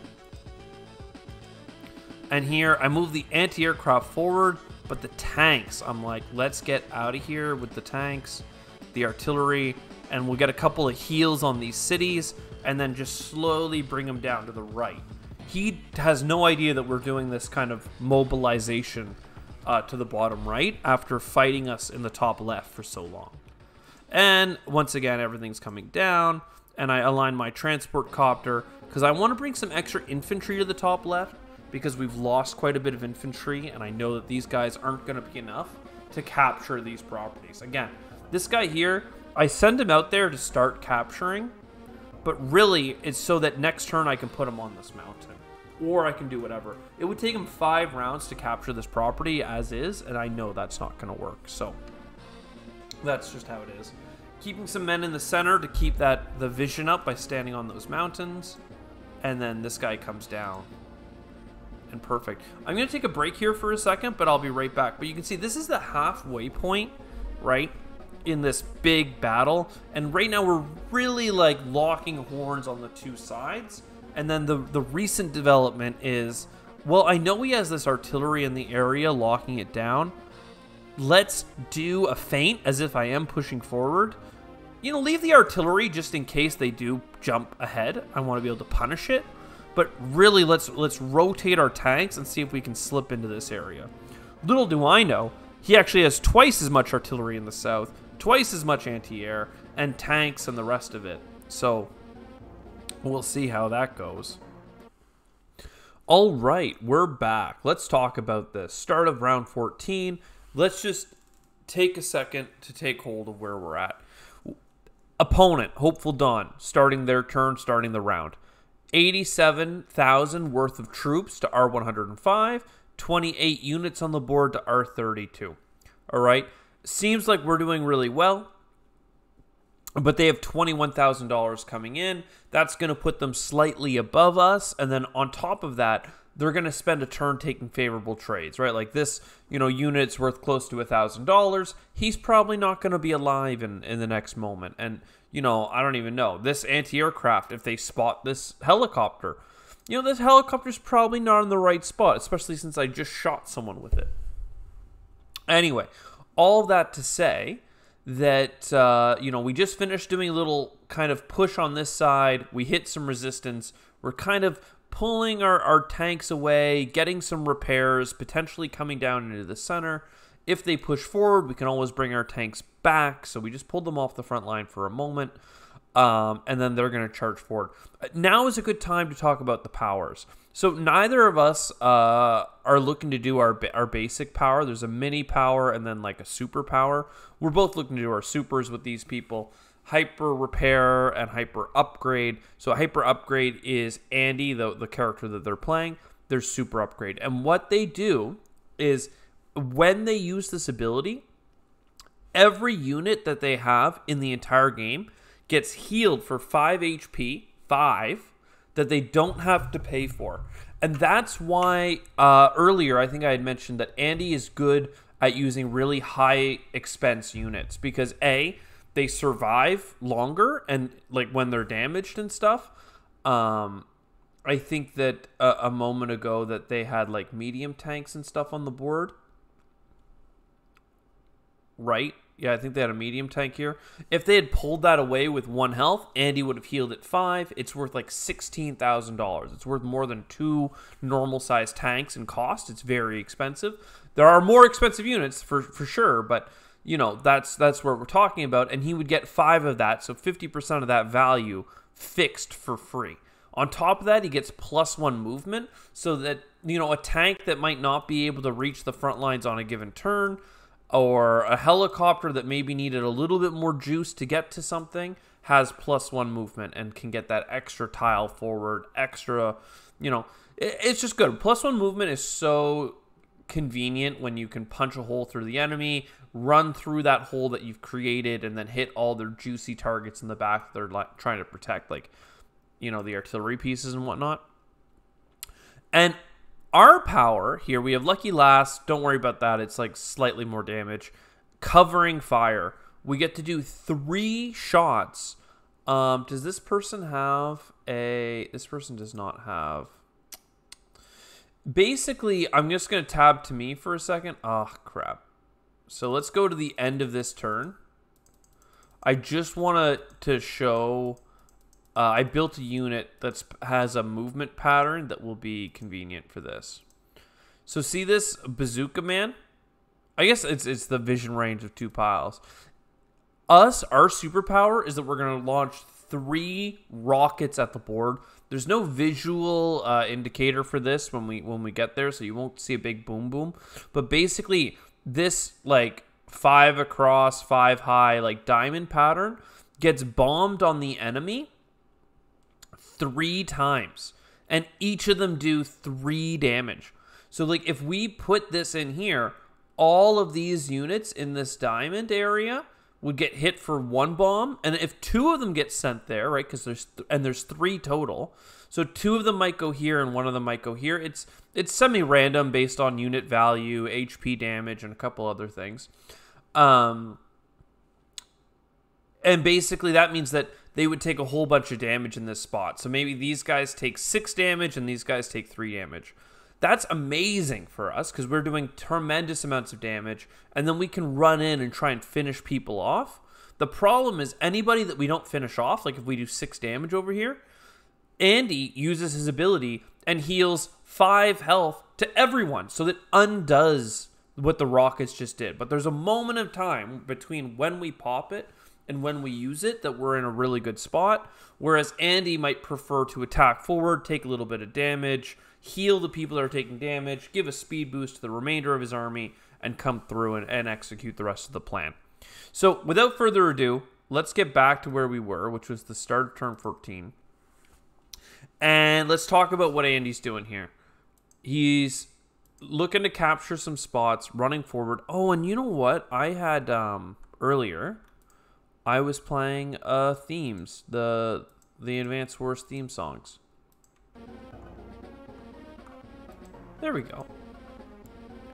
And here, I move the anti-aircraft forward, but the tanks, I'm like, let's get out of here with the tanks, the artillery, and we'll get a couple of heals on these cities, and then just slowly bring them down to the right. He has no idea that we're doing this kind of mobilization to the bottom right after fighting us in the top left for so long. And once again, everything's coming down. and I align my transport copter because I want to bring some extra infantry to the top left because we've lost quite a bit of infantry, and I know that these guys aren't going to be enough to capture these properties. Again, this guy here, I send him out there to start capturing, but really it's so that next turn I can put him on this mountain. Or I can do whatever. It would take him 5 rounds to capture this property as is, and I know that's not going to work. So that's just how it is. Keeping some men in the center to keep the vision up by standing on those mountains. And then this guy comes down. And perfect. I'm going to take a break here for a second, but I'll be right back. But you can see this is the halfway point, right, in this big battle. And right now we're really like locking horns on the two sides. And then the recent development is, well, I know he has this artillery in the area locking it down. Let's do a feint as if I am pushing forward. You know, leave the artillery just in case they do jump ahead. I want to be able to punish it. But really, let's rotate our tanks and see if we can slip into this area. Little do I know, he actually has twice as much artillery in the south, twice as much anti-air, and tanks and the rest of it. So we'll see how that goes. All right, we're back. Let's talk about this. Start of round 14. Let's just take a second to take hold of where we're at. Opponent, Hopeful Dawn, starting their turn, starting the round. 87,000 worth of troops to R105, 28 units on the board to R32. All right, seems like we're doing really well, but they have $21,000 coming in. That's going to put them slightly above us, and then on top of that, they're going to spend a turn taking favorable trades, right? Like this, you know, unit's worth close to $1,000. He's probably not going to be alive in the next moment. And, you know, I don't even know. This anti-aircraft, if they spot this helicopter, you know, this helicopter's probably not in the right spot, especially since I just shot someone with it. Anyway, all that to say that, you know, we just finished doing a little kind of push on this side. We hit some resistance. We're kind of pulling our tanks away, getting some repairs, potentially coming down into the center. If they push forward, we can always bring our tanks back. So we just pulled them off the front line for a moment, and then they're going to charge forward. Now is a good time to talk about the powers. So neither of us are looking to do our basic power. There's a mini power and then like a super power. We're both looking to do our supers with these people. Hyper repair and hyper upgrade. So hyper upgrade is Andy, the character that they're playing. Their super upgrade. And what they do is when they use this ability, every unit that they have in the entire game gets healed for 5 HP, 5, that they don't have to pay for. And that's why earlier I think I had mentioned that Andy is good at using really high expense units because A, they survive longer and like when they're damaged and stuff. I think that a moment ago that they had like medium tanks and stuff on the board. Right? Yeah, I think they had a medium tank here. If they had pulled that away with 1 health, Andy would have healed at 5. It's worth like $16,000. It's worth more than 2 normal-sized tanks in cost. It's very expensive. There are more expensive units for sure, but you know, that's what we're talking about. And he would get 5 of that, so 50% of that value fixed for free. On top of that, he gets +1 movement, so that, you know, a tank that might not be able to reach the front lines on a given turn, or a helicopter that maybe needed a little bit more juice to get to something, has +1 movement and can get that extra tile forward, extra, you know, it's just good. +1 movement is so convenient when you can punch a hole through the enemy, run through that hole that you've created, and then hit all their juicy targets in the back that they're trying to protect, like, you know, the artillery pieces and whatnot. And our power here, we have Lucky Last. Don't worry about that. It's like slightly more damage. Covering fire. We get to do 3 shots. Does this person have a... This person does not have... Basically, I'm just going to tab to me for a second. Oh, crap. So let's go to the end of this turn. I just want to show... I built a unit that has a movement pattern that will be convenient for this. So see this Bazooka Man? I guess it's the vision range of 2 piles. Our superpower is that we're going to launch 3 rockets at the board. There's no visual indicator for this when we get there, so you won't see a big boom boom. But basically, this like 5 across, 5 high, like diamond pattern gets bombed on the enemy 3 times, and each of them do 3 damage. So like if we put this in here, all of these units in this diamond area would get hit for 1 bomb, and if 2 of them get sent there, right, because there's 3 total, so 2 of them might go here and 1 of them might go here. It's semi-random based on unit value, HP damage, and a couple other things. And basically that means that they would take a whole bunch of damage in this spot. So maybe these guys take 6 damage and these guys take 3 damage. That's amazing for us because we're doing tremendous amounts of damage, and then we can run in and try and finish people off. The problem is anybody that we don't finish off, like if we do 6 damage over here, Andy uses his ability and heals 5 health to everyone, so that undoes what the rockets just did. But there's a moment of time between when we pop it and when we use it that we're in a really good spot, whereas Andy might prefer to attack forward, take a little bit of damage, heal the people that are taking damage, give a speed boost to the remainder of his army, and come through and execute the rest of the plan. So without further ado, let's get back to where we were, which was the start of turn 14. And let's talk about what Andy's doing here. He's looking to capture some spots, running forward. Oh, and you know what? I had earlier, I was playing themes, the Advanced Wars theme songs. There we go.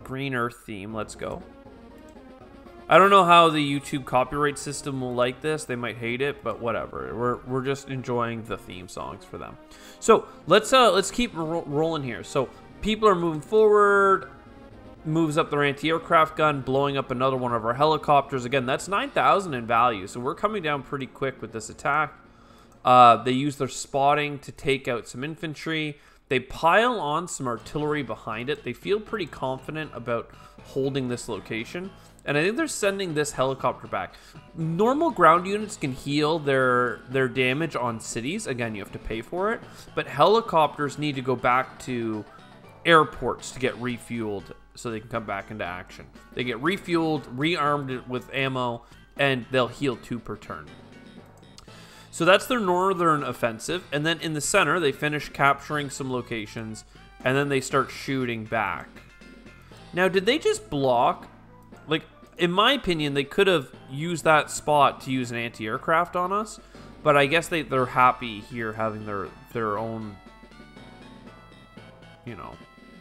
Green Earth theme, let's go. I don't know how the YouTube copyright system will like this. They might hate it, but whatever. We're just enjoying the theme songs for them. So let's keep rolling here. So people are moving forward. Moves up their anti-aircraft gun, blowing up another one of our helicopters. Again, that's 9,000 in value, so we're coming down pretty quick with this attack. They use their spotting to take out some infantry. They pile on some artillery behind it. They feel pretty confident about holding this location. And I think they're sending this helicopter back. Normal ground units can heal their damage on cities. Again, you have to pay for it. But helicopters need to go back to airports to get refueled so they can come back into action. They get refueled, rearmed with ammo, and they'll heal 2 per turn. So that's their northern offensive, and then in the center, they finish capturing some locations, and then they start shooting back. Now, did they just block? Like, in my opinion, they could have used that spot to use an anti-aircraft on us, but I guess they're happy here having their own, you know,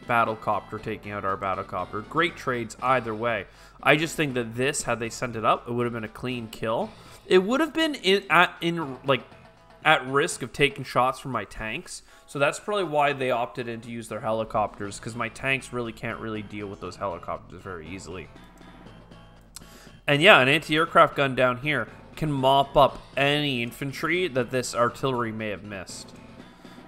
battlecopter taking out our battlecopter. Great trades either way. I just think that this, had they sent it up, it would have been a clean kill. It would have been at risk of taking shots from my tanks, so that's probably why they opted in to use their helicopters, because my tanks really can't really deal with those helicopters very easily. And yeah, an anti-aircraft gun down here can mop up any infantry that this artillery may have missed.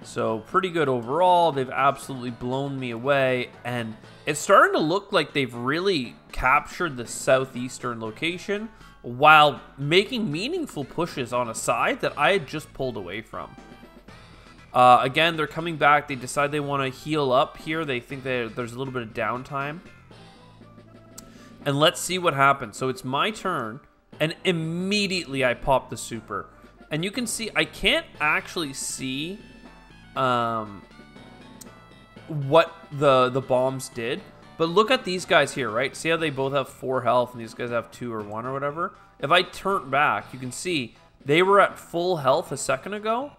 So pretty good overall. They've absolutely blown me away, and it's starting to look like they've really captured the southeastern location while making meaningful pushes on a side that I had just pulled away from. Again, they're coming back. They decide they want to heal up here. They think that there's a little bit of downtime. And let's see what happens. So it's my turn, and immediately I pop the super. And you can see, I can't actually see what the bombs did. But look at these guys here, right? See how they both have 4 health and these guys have 2 or 1 or whatever? If I turn back, you can see they were at full health a second ago,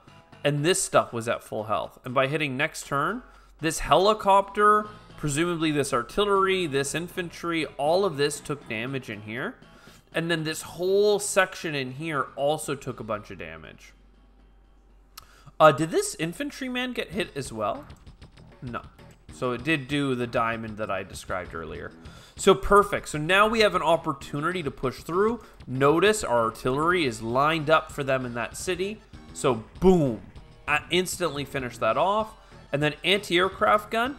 and this stuff was at full health. And by hitting next turn, this helicopter, presumably this artillery, this infantry, all of this took damage in here. And then this whole section in here also took a bunch of damage. Did this infantryman get hit as well? No. So it did do the diamond that I described earlier. So perfect. So now we have an opportunity to push through. Notice our artillery is lined up for them in that city. So boom. I instantly finish that off. And then anti-aircraft gun.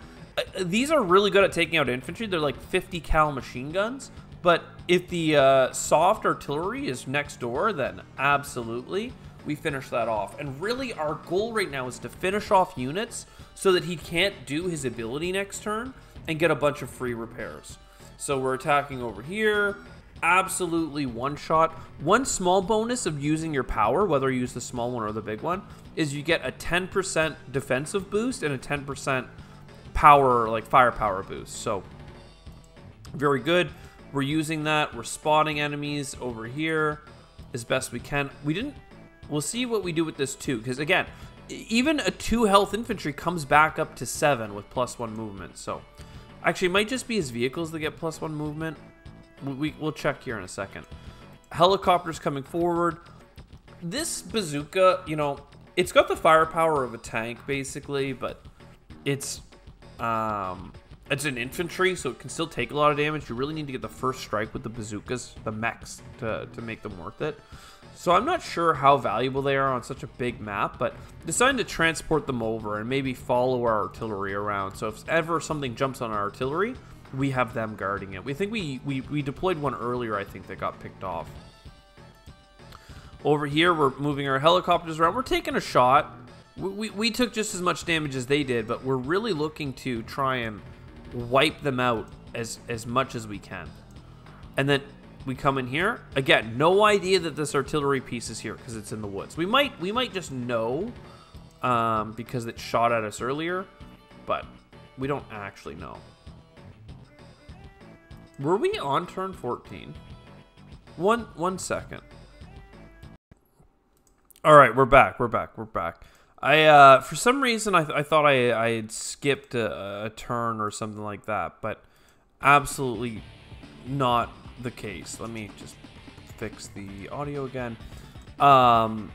These are really good at taking out infantry. They're like 50 cal machine guns. But if the soft artillery is next door, then absolutely. we finish that off. And really, our goal right now is to finish off units so that he can't do his ability next turn and get a bunch of free repairs. So we're attacking over here. Absolutely one shot. One small bonus of using your power, whether you use the small one or the big one, is you get a 10% defensive boost and a 10% power, like firepower boost. So very good. We're using that. We're spotting enemies over here as best we can. We'll see what we do with this too, because again, even a 2 health infantry comes back up to 7 with +1 movement. So actually, it might just be his vehicles that get +1 movement. We'll check here in a second. Helicopters coming forward. This bazooka, you know, it's got the firepower of a tank basically, but it's an infantry, so it can still take a lot of damage. You really need to get the first strike with the bazookas, the mechs, to make them worth it. So I'm not sure how valuable they are on such a big map, but deciding to transport them over and maybe follow our artillery around. So if ever something jumps on our artillery, we have them guarding it. We think we deployed one earlier, I think, that got picked off. Over here, we're moving our helicopters around. We're taking a shot. We took just as much damage as they did, but we're really looking to try and wipe them out as much as we can. And then we come in here. Again, no idea that this artillery piece is here because it's in the woods. We might just know because it shot at us earlier, but we don't actually know. Were we on turn 14? One second. All right, we're back. For some reason, I thought I had skipped a turn or something like that, but absolutely not the case. Let me just fix the audio again. And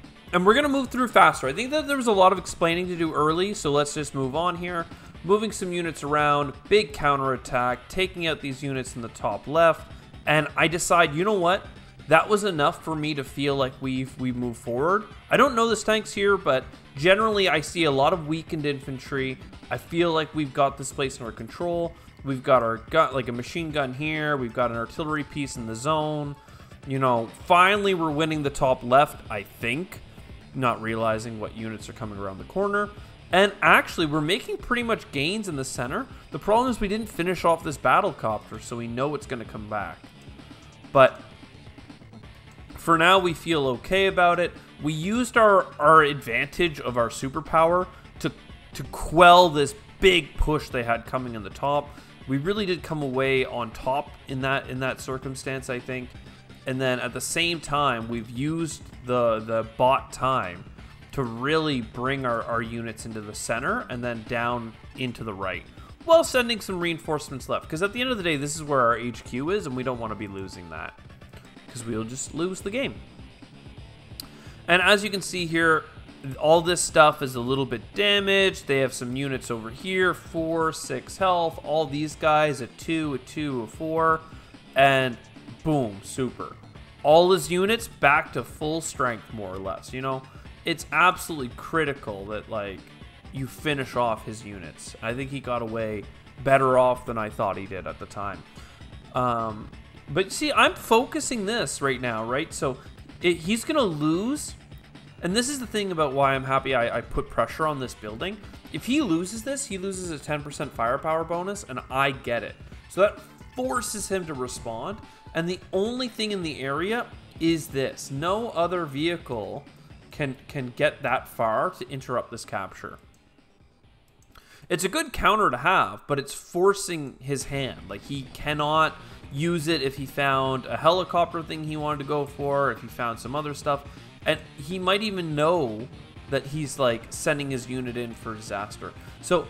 we're going to move through faster. I think that there was a lot of explaining to do early, so let's just move on here. Moving some units around, big counterattack, taking out these units in the top left, and I decide, you know what? That was enough for me to feel like we've moved forward. I don't know this tank's here, but generally I see a lot of weakened infantry. I feel like we've got this place under control. We've got our gun, like a machine gun here. We've got an artillery piece in the zone. You know, finally we're winning the top left, I think. Not realizing what units are coming around the corner. And actually, we're making pretty much gains in the center. The problem is we didn't finish off this battle copter, so we know it's going to come back. But for now, we feel okay about it. We used our advantage of our superpower to quell this big push they had coming in the top. We really did come away on top in that circumstance, I think. And then at the same time, we've used the bot time to really bring our units into the center and then down into the right, while sending some reinforcements left. Because at the end of the day, this is where our HQ is, and we don't want to be losing that, because we'll just lose the game. And as you can see here, all this stuff is a little bit damaged. They have some units over here, 4, 6 health. All these guys at 2, a 2, a 4, and boom, super. All his units back to full strength, more or less, you know? It's absolutely critical that, like, you finish off his units. I think he got away better off than I thought he did at the time. But see, I'm focusing this right now, right? So he's going to lose. And this is the thing about why I'm happy I put pressure on this building. If he loses this, he loses a 10% firepower bonus, and I get it. So that forces him to respond. And the only thing in the area is this. No other vehicle can get that far to interrupt this capture. It's a good counter to have, but it's forcing his hand. Like, he cannot use it if he found a helicopter thing he wanted to go for, if he found some other stuff. And he might even know that he's, like, sending his unit in for disaster. So,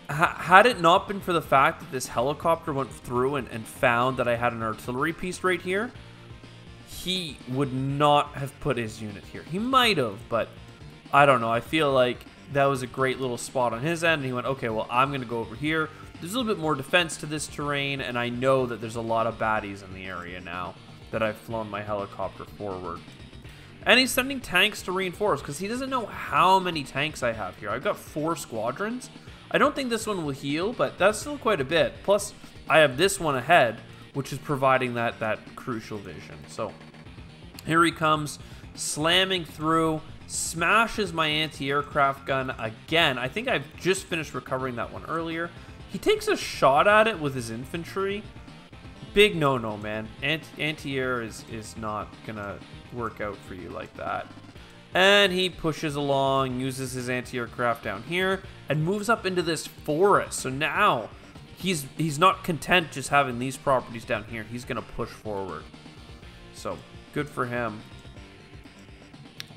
had it not been for the fact that this helicopter went through and found that I had an artillery piece right here, he would not have put his unit here. He might have, but I don't know. I feel like that was a great little spot on his end, and he went, okay, well, I'm going to go over here. There's a little bit more defense to this terrain, and I know that there's a lot of baddies in the area now that I've flown my helicopter forward. And he's sending tanks to reinforce, because he doesn't know how many tanks I have here. I've got 4 squadrons. I don't think this one will heal, but that's still quite a bit. Plus, I have this one ahead, which is providing that crucial vision. So here he comes, slamming through. smashes my anti-aircraft gun again. I think I've just finished recovering that one earlier. He takes a shot at it with his infantry. Big no-no, man. Anti-air is not gonna work out for you like that. And he pushes along, uses his anti-aircraft down here, and moves up into this forest. So now he's not content just having these properties down here. He's gonna push forward. So good for him.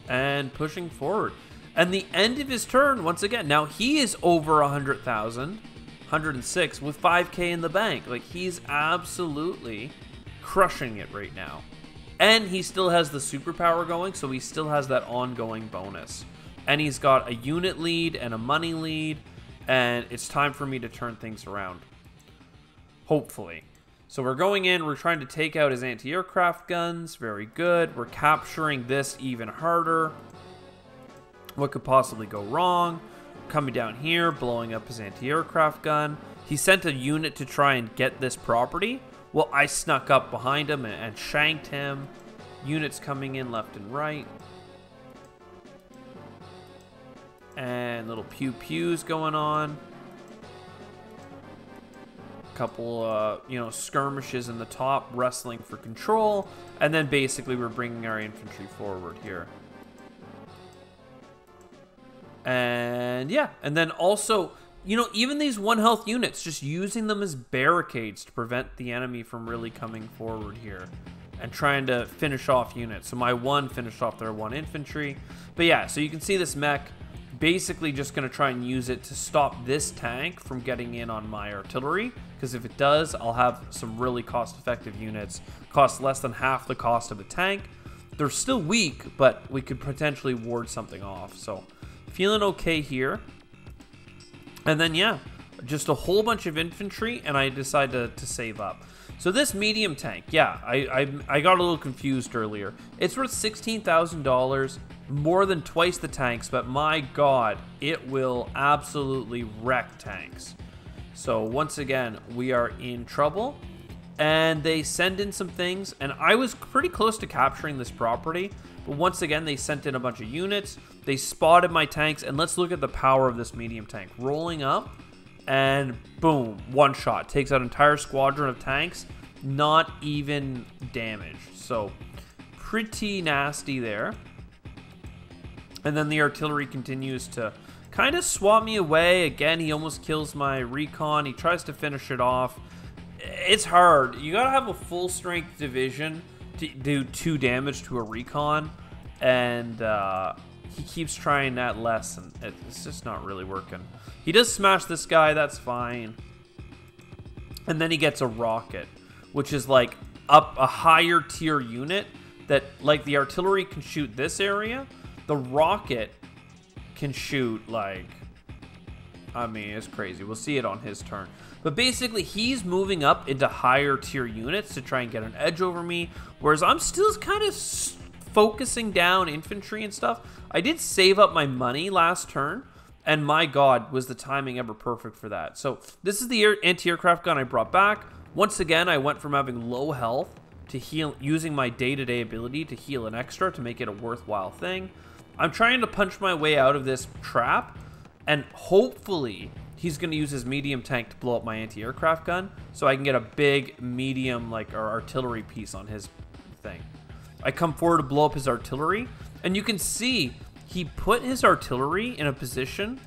And pushing forward. And the end of his turn, once again, now he is over 100,000, 106 with 5k in the bank. Like, he's absolutely crushing it right now. And he still has the superpower going, so he still has that ongoing bonus. And he's got a unit lead and a money lead, and it's time for me to turn things around. Hopefully. So we're going in, we're trying to take out his anti-aircraft guns. Very good. We're capturing this even harder. What could possibly go wrong? Coming down here, blowing up his anti-aircraft gun. He sent a unit to try and get this property. Well, I snuck up behind him and shanked him. Units coming in left and right. And little pew-pews going on. Couple, skirmishes in the top, wrestling for control, and then basically we're bringing our infantry forward here. And yeah, and then also, even these 1 health units, just using them as barricades to prevent the enemy from really coming forward here and trying to finish off units. So my 1 finished off their 1 infantry. But yeah, so you can see this mech basically just going to try and use it to stop this tank from getting in on my artillery, because if it does, I'll have some really cost-effective units, cost less than half the cost of a tank. They're still weak, but we could potentially ward something off. So feeling okay here. And then yeah, just a whole bunch of infantry, and I decide to save up. So this medium tank, yeah, I got a little confused earlier. It's worth $16,000, more than twice the tanks, but my god, it will absolutely wreck tanks. So once again, we are in trouble, and they send in some things, and I was pretty close to capturing this property, but once again, they sent in a bunch of units, they spotted my tanks, and let's look at the power of this medium tank. Rolling up, and boom, 1 shot. Takes out an entire squadron of tanks, not even damaged. So pretty nasty there. And then the artillery continues to kind of swat me away. Again, he almost kills my recon. He tries to finish it off. It's hard. You gotta have a full strength division to do 2 damage to a recon. And he keeps trying that less, and it's just not really working. He does smash this guy, that's fine. And then he gets a rocket, which is like up a higher tier unit that, like, the artillery can shoot this area. The rocket can shoot, like, I mean, it's crazy. We'll see it on his turn. But basically, he's moving up into higher tier units to try and get an edge over me, whereas I'm still kind of focusing down infantry and stuff. I did save up my money last turn, and my god, was the timing ever perfect for that. So this is the anti-aircraft gun I brought back. Once again, I went from having low health to heal, using my day-to-day ability to heal an extra to make it a worthwhile thing. I'm trying to punch my way out of this trap, and hopefully he's going to use his medium tank to blow up my anti-aircraft gun, so I can get a big medium, like, or artillery piece on his thing. I come forward to blow up his artillery, and you can see he put his artillery in a position,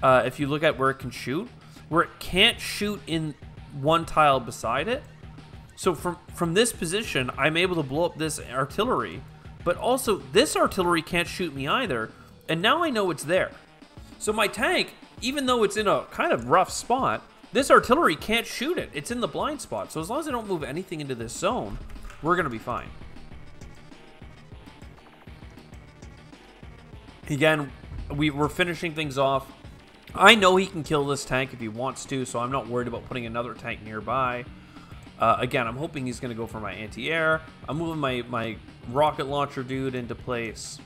if you look at where it can shoot, where it can't shoot in 1 tile beside it. So from this position, I'm able to blow up this artillery, but also this artillery can't shoot me either, and now I know it's there. So my tank, even though it's in a kind of rough spot, this artillery can't shoot it. It's in the blind spot. So as long as I don't move anything into this zone, we're going to be fine. Again, we're finishing things off. I know he can kill this tank if he wants to, so I'm not worried about putting another tank nearby. Again, I'm hoping he's going to go for my anti-air. I'm moving my rocket launcher dude into place.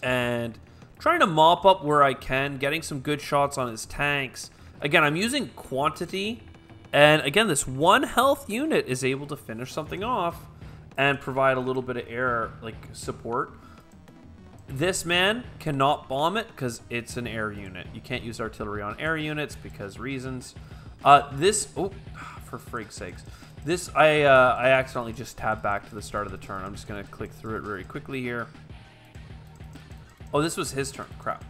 And trying to mop up where I can, getting some good shots on his tanks. Again, I'm using quantity. And again, this 1 health unit is able to finish something off and provide a little bit of air, like, support. This man cannot bomb it because it's an air unit. You can't use artillery on air units because reasons. Oh, for frig's sakes. This, I accidentally just tabbed back to the start of the turn. I'm just going to click through it very quickly here. Oh, this was his turn. Crap.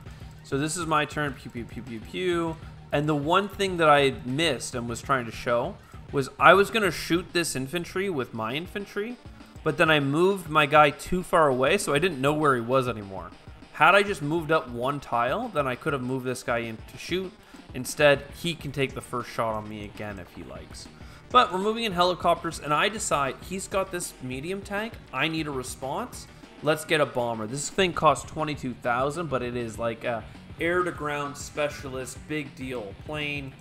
So this is my turn. Pew, pew, pew, pew, pew. And the one thing that I missed and was trying to show was I was going to shoot this infantry with my infantry, but then I moved my guy too far away, so I didn't know where he was anymore. Had I just moved up one tile, then I could have moved this guy in to shoot. Instead, he can take the first shot on me again if he likes. But we're moving in helicopters, and I decide he's got this medium tank. I need a response. Let's get a bomber. This thing costs 22,000, but it is like a air-to-ground specialist, big deal plane.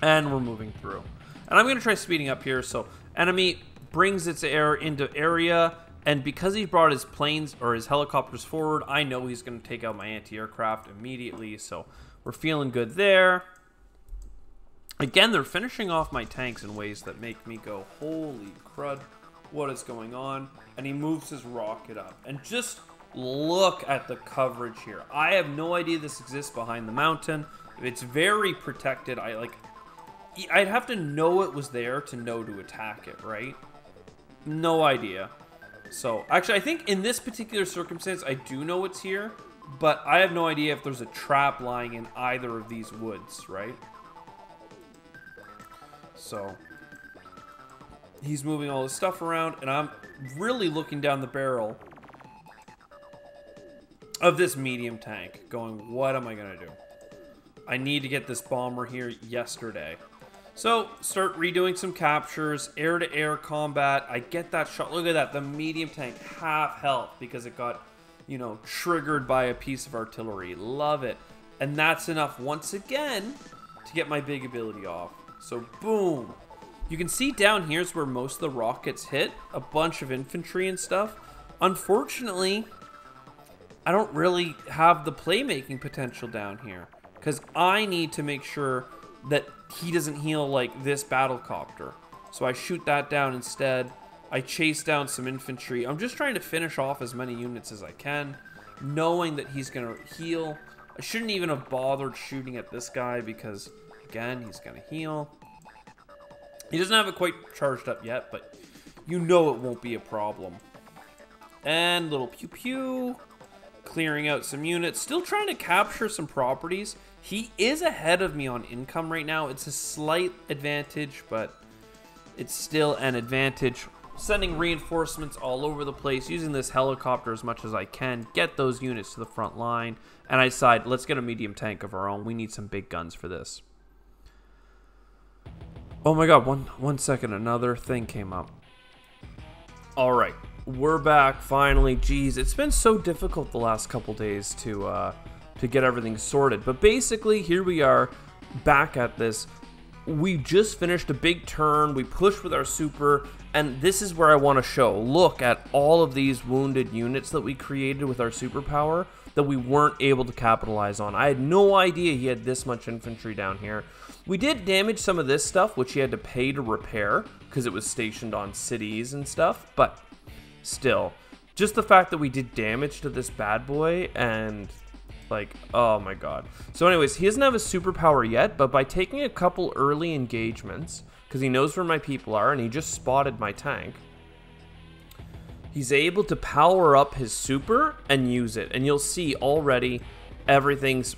And we're moving through. And I'm going to try speeding up here. So enemy brings its air into area, and because he brought his planes or his helicopters forward, I know he's going to take out my anti-aircraft immediately. So we're feeling good there. Again, they're finishing off my tanks in ways that make me go, holy crud, what is going on? And he moves his rocket up. And just look at the coverage here. I have no idea this exists behind the mountain. It's very protected. I'd have to know it was there to know to attack it, right? No idea. So, actually, I think in this particular circumstance, I do know it's here, but I have no idea if there's a trap lying in either of these woods, right? So, he's moving all his stuff around, and I'm really looking down the barrel of this medium tank, going, what am I going to do? I need to get this bomber here yesterday. So, start redoing some captures, air-to-air combat. I get that shot. Look at that. The medium tank, half health because it got, you know, triggered by a piece of artillery. Love it. And that's enough, once again, to get my big ability off. So, boom. You can see down here's where most of the rockets hit. A bunch of infantry and stuff. Unfortunately, I don't really have the playmaking potential down here, because I need to make sure that he doesn't heal like this battlecopter. So I shoot that down instead. I chase down some infantry. I'm just trying to finish off as many units as I can, knowing that he's going to heal. I shouldn't even have bothered shooting at this guy because, again, he's going to heal. He doesn't have it quite charged up yet, but you know it won't be a problem. And little pew-pew. Clearing out some units. Still trying to capture some properties. He is ahead of me on income right now. It's a slight advantage, but it's still an advantage. Sending reinforcements all over the place. Using this helicopter as much as I can. Get those units to the front line. And I decide, let's get a medium tank of our own. We need some big guns for this. Oh my god, one second. Another thing came up. Alright. We're back finally. Jeez, it's been so difficult the last couple days to get everything sorted. But basically, here we are back at this. We just finished a big turn. We pushed with our super, and this is where I want to show. Look at all of these wounded units that we created with our superpower that we weren't able to capitalize on. I had no idea he had this much infantry down here. We did damage some of this stuff, which he had to pay to repair because it was stationed on cities and stuff, but still, just the fact that we did damage to this bad boy and like, oh my god. So anyways, he doesn't have a superpower yet, but by taking a couple early engagements, because he knows where my people are and he just spotted my tank, he's able to power up his super and use it. And you'll see already everything's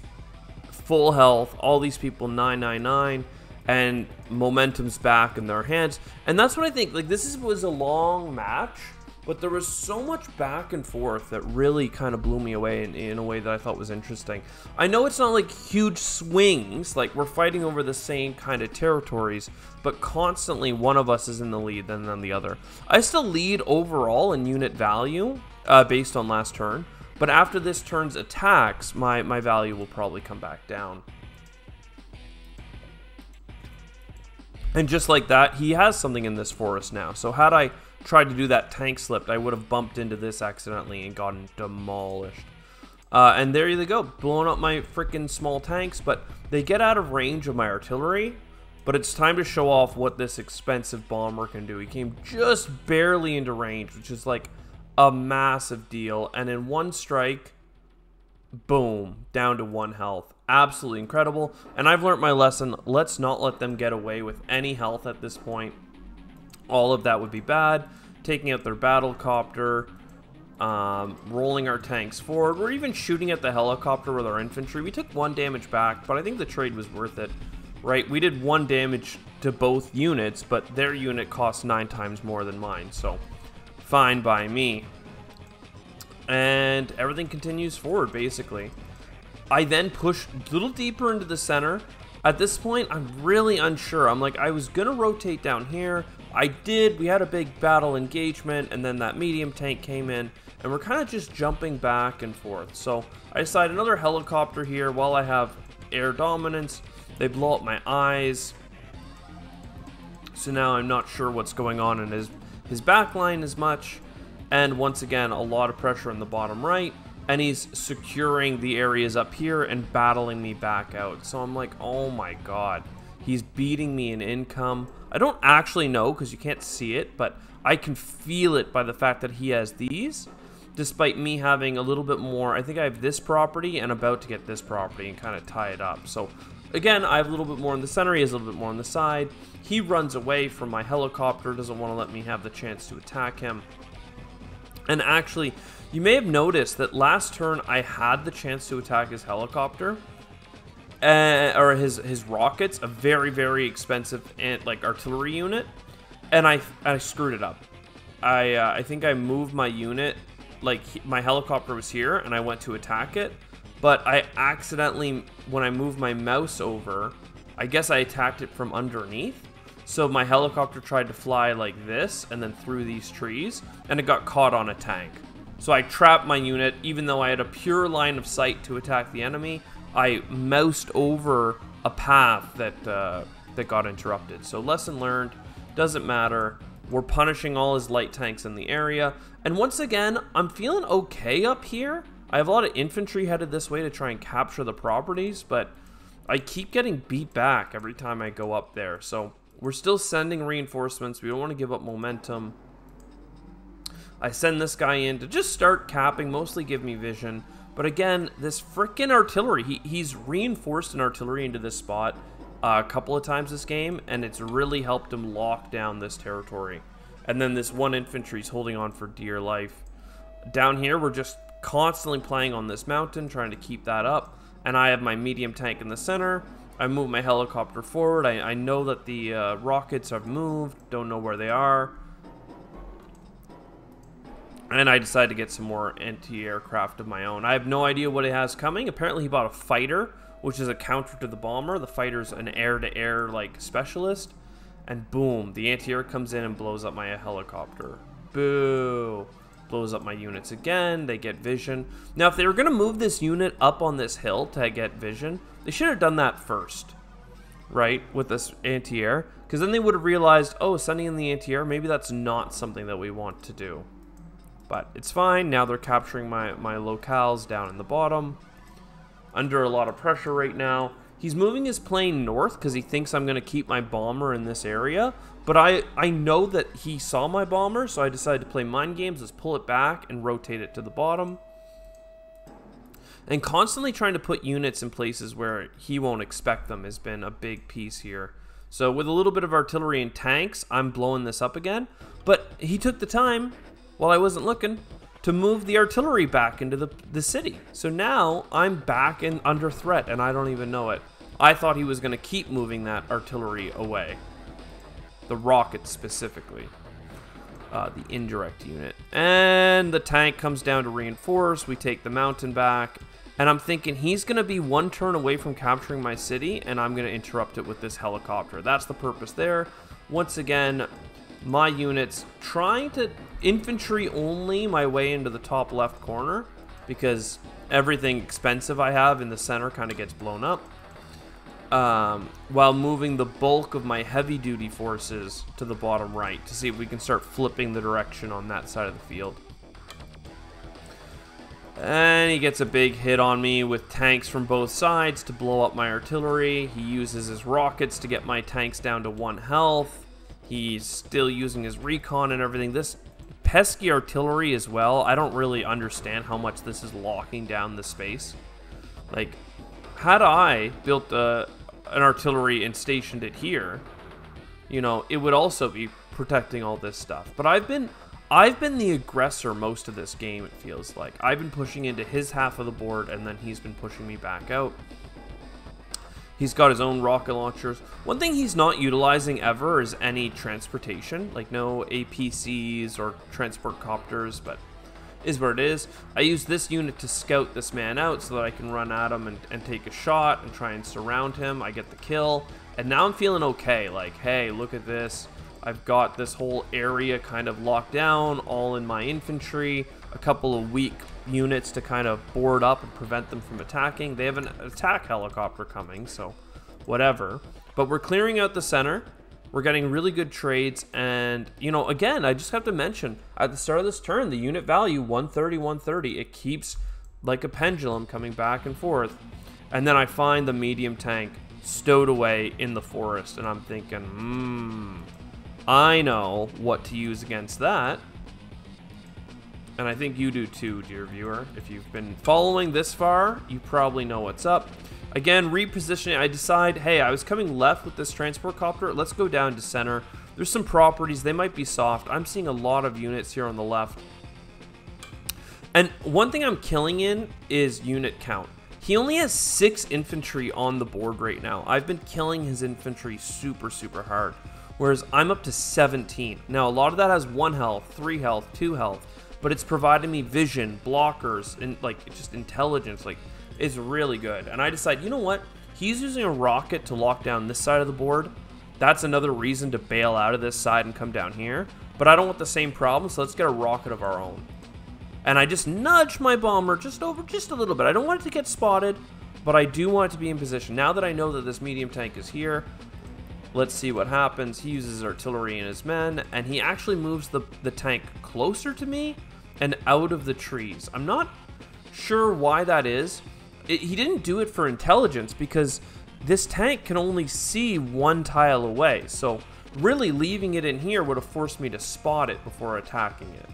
full health, all these people 999, and momentum's back in their hands. And that's what I think, like, was a long match, but there was so much back and forth that really kind of blew me away in a way that I thought was interesting. I know it's not like huge swings, like we're fighting over the same kind of territories, but constantly one of us is in the lead and then the other. I still lead overall in unit value based on last turn, but after this turn's attacks, my value will probably come back down. And just like that, he has something in this forest now. So had I tried to do that tank slipped, I would have bumped into this accidentally and gotten demolished. And there you go, blowing up my freaking small tanks, but they get out of range of my artillery. But it's time to show off what this expensive bomber can do. He came just barely into range, which is like a massive deal. And in one strike, boom, down to 1 health. Absolutely incredible. And I've learned my lesson. Let's not let them get away with any health at this point. All of that would be bad. Taking out their battle copter, rolling our tanks forward. We're even shooting at the helicopter with our infantry. We took 1 damage back, but I think the trade was worth it, right? We did 1 damage to both units, but their unit cost 9 times more than mine, so fine by me. And everything continues forward, basically. I then push a little deeper into the center. At this point, I'm really unsure. I'm like, I was going to rotate down here. I did. We had a big battle engagement, and then that medium tank came in, and we're kind of just jumping back and forth. So I decide another helicopter here while I have air dominance. They blow up my eyes. So now I'm not sure what's going on in his back line as much. And once again, a lot of pressure in the bottom right. And he's securing the areas up here and battling me back out. So I'm like, oh my god. He's beating me in income. I don't actually know because you can't see it, but I can feel it by the fact that he has these. Despite me having a little bit more, I think I have this property and about to get this property and kind of tie it up. So again, I have a little bit more in the center, he has a little bit more on the side. He runs away from my helicopter, doesn't want to let me have the chance to attack him. And actually, you may have noticed that last turn I had the chance to attack his helicopter. Or his rockets, a very, very expensive artillery unit. And I screwed it up. I think I moved my unit, my helicopter was here and I went to attack it. But I accidentally, when I moved my mouse over, I guess I attacked it from underneath. So my helicopter tried to fly like this and then through these trees, and it got caught on a tank. So I trapped my unit, even though I had a pure line of sight to attack the enemy. I moused over a path that got interrupted. So lesson learned, doesn't matter. We're punishing all his light tanks in the area. And once again, I'm feeling okay up here. I have a lot of infantry headed this way to try and capture the properties, but I keep getting beat back every time I go up there. So we're still sending reinforcements. We don't want to give up momentum. I send this guy in to just start capping, mostly give me vision. But again, this freaking artillery, he's reinforced an artillery into this spot a couple of times this game, and it's really helped him lock down this territory. And then this 1 infantry's holding on for dear life. Down here, we're just constantly playing on this mountain, trying to keep that up. And I have my medium tank in the center. I move my helicopter forward. I know that the rockets have moved, don't know where they are. And I decided to get some more anti-aircraft of my own. I have no idea what it has coming. Apparently he bought a fighter, which is a counter to the bomber. The fighter's an air-to-air specialist. And boom, the anti-air comes in and blows up my helicopter. Boo. Blows up my units again. They get vision. Now, if they were going to move this unit up on this hill to get vision, they should have done that first, right, with this anti-air. Because then they would have realized, oh, sending in the anti-air, maybe that's not something that we want to do. But it's fine. Now they're capturing my locales down in the bottom. Under a lot of pressure right now. He's moving his plane north because he thinks I'm going to keep my bomber in this area. But I know that he saw my bomber, so I decided to play mind games. Let's pull it back and rotate it to the bottom. And constantly trying to put units in places where he won't expect them has been a big piece here. So with a little bit of artillery and tanks, I'm blowing this up again. But he took the time, while I wasn't looking, to move the artillery back into the city. So now I'm back and under threat, and I don't even know it. I thought he was going to keep moving that artillery away. The rockets specifically. The indirect unit. And the tank comes down to reinforce. We take the mountain back. And I'm thinking he's going to be 1 turn away from capturing my city, and I'm going to interrupt it with this helicopter. That's the purpose there. Once again, my units trying to infantry only my way into the top left corner, because everything expensive I have in the center kind of gets blown up. While moving the bulk of my heavy duty forces to the bottom right to see if we can start flipping the direction on that side of the field. And he gets a big hit on me with tanks from both sides to blow up my artillery. He uses his rockets to get my tanks down to 1 health. He's still using his recon and everything. This pesky artillery as well. I don't really understand how much this is locking down the space. Like, had I built an artillery and stationed it here, you know, it would also be protecting all this stuff. But I've been the aggressor most of this game, it feels like. I've been pushing into his half of the board, and then he's been pushing me back out. He's got his own rocket launchers. One thing he's not utilizing ever is any transportation, like no APCs or transport copters, but is what it is. I use this unit to scout this man out so that I can run at him and take a shot and try and surround him. I get the kill, and now I'm feeling okay. Like, hey, look at this. I've got this whole area kind of locked down, all in my infantry, a couple of weak units to kind of board up and prevent them from attacking. They have an attack helicopter coming, so whatever. But we're clearing out the center. We're getting really good trades, and, you know, again, I just have to mention, at the start of this turn, the unit value, 130, 130, it keeps like a pendulum coming back and forth. And then I find the medium tank stowed away in the forest, and I'm thinking, I know what to use against that. And I think you do too, dear viewer. If you've been following this far, you probably know what's up. Again, repositioning, I decide, hey, I was coming left with this transport copter. Let's go down to center. There's some properties. They might be soft. I'm seeing a lot of units here on the left. And one thing I'm killing in is unit count. He only has 6 infantry on the board right now. I've been killing his infantry super, super hard. Whereas I'm up to 17. Now, a lot of that has 1 health, 3 health, 2 health. But it's providing me vision, blockers, and like just intelligence. Like, it's really good. And I decide, you know what? He's using a rocket to lock down this side of the board. That's another reason to bail out of this side and come down here. But I don't want the same problem, so let's get a rocket of our own. And I just nudge my bomber just a little bit. I don't want it to get spotted, but I do want it to be in position. Now that I know that this medium tank is here, let's see what happens. He uses artillery and his men, and he actually moves the tank closer to me and out of the trees. I'm not sure why that is. He didn't do it for intelligence, because this tank can only see 1 tile away. So really leaving it in here would have forced me to spot it before attacking it.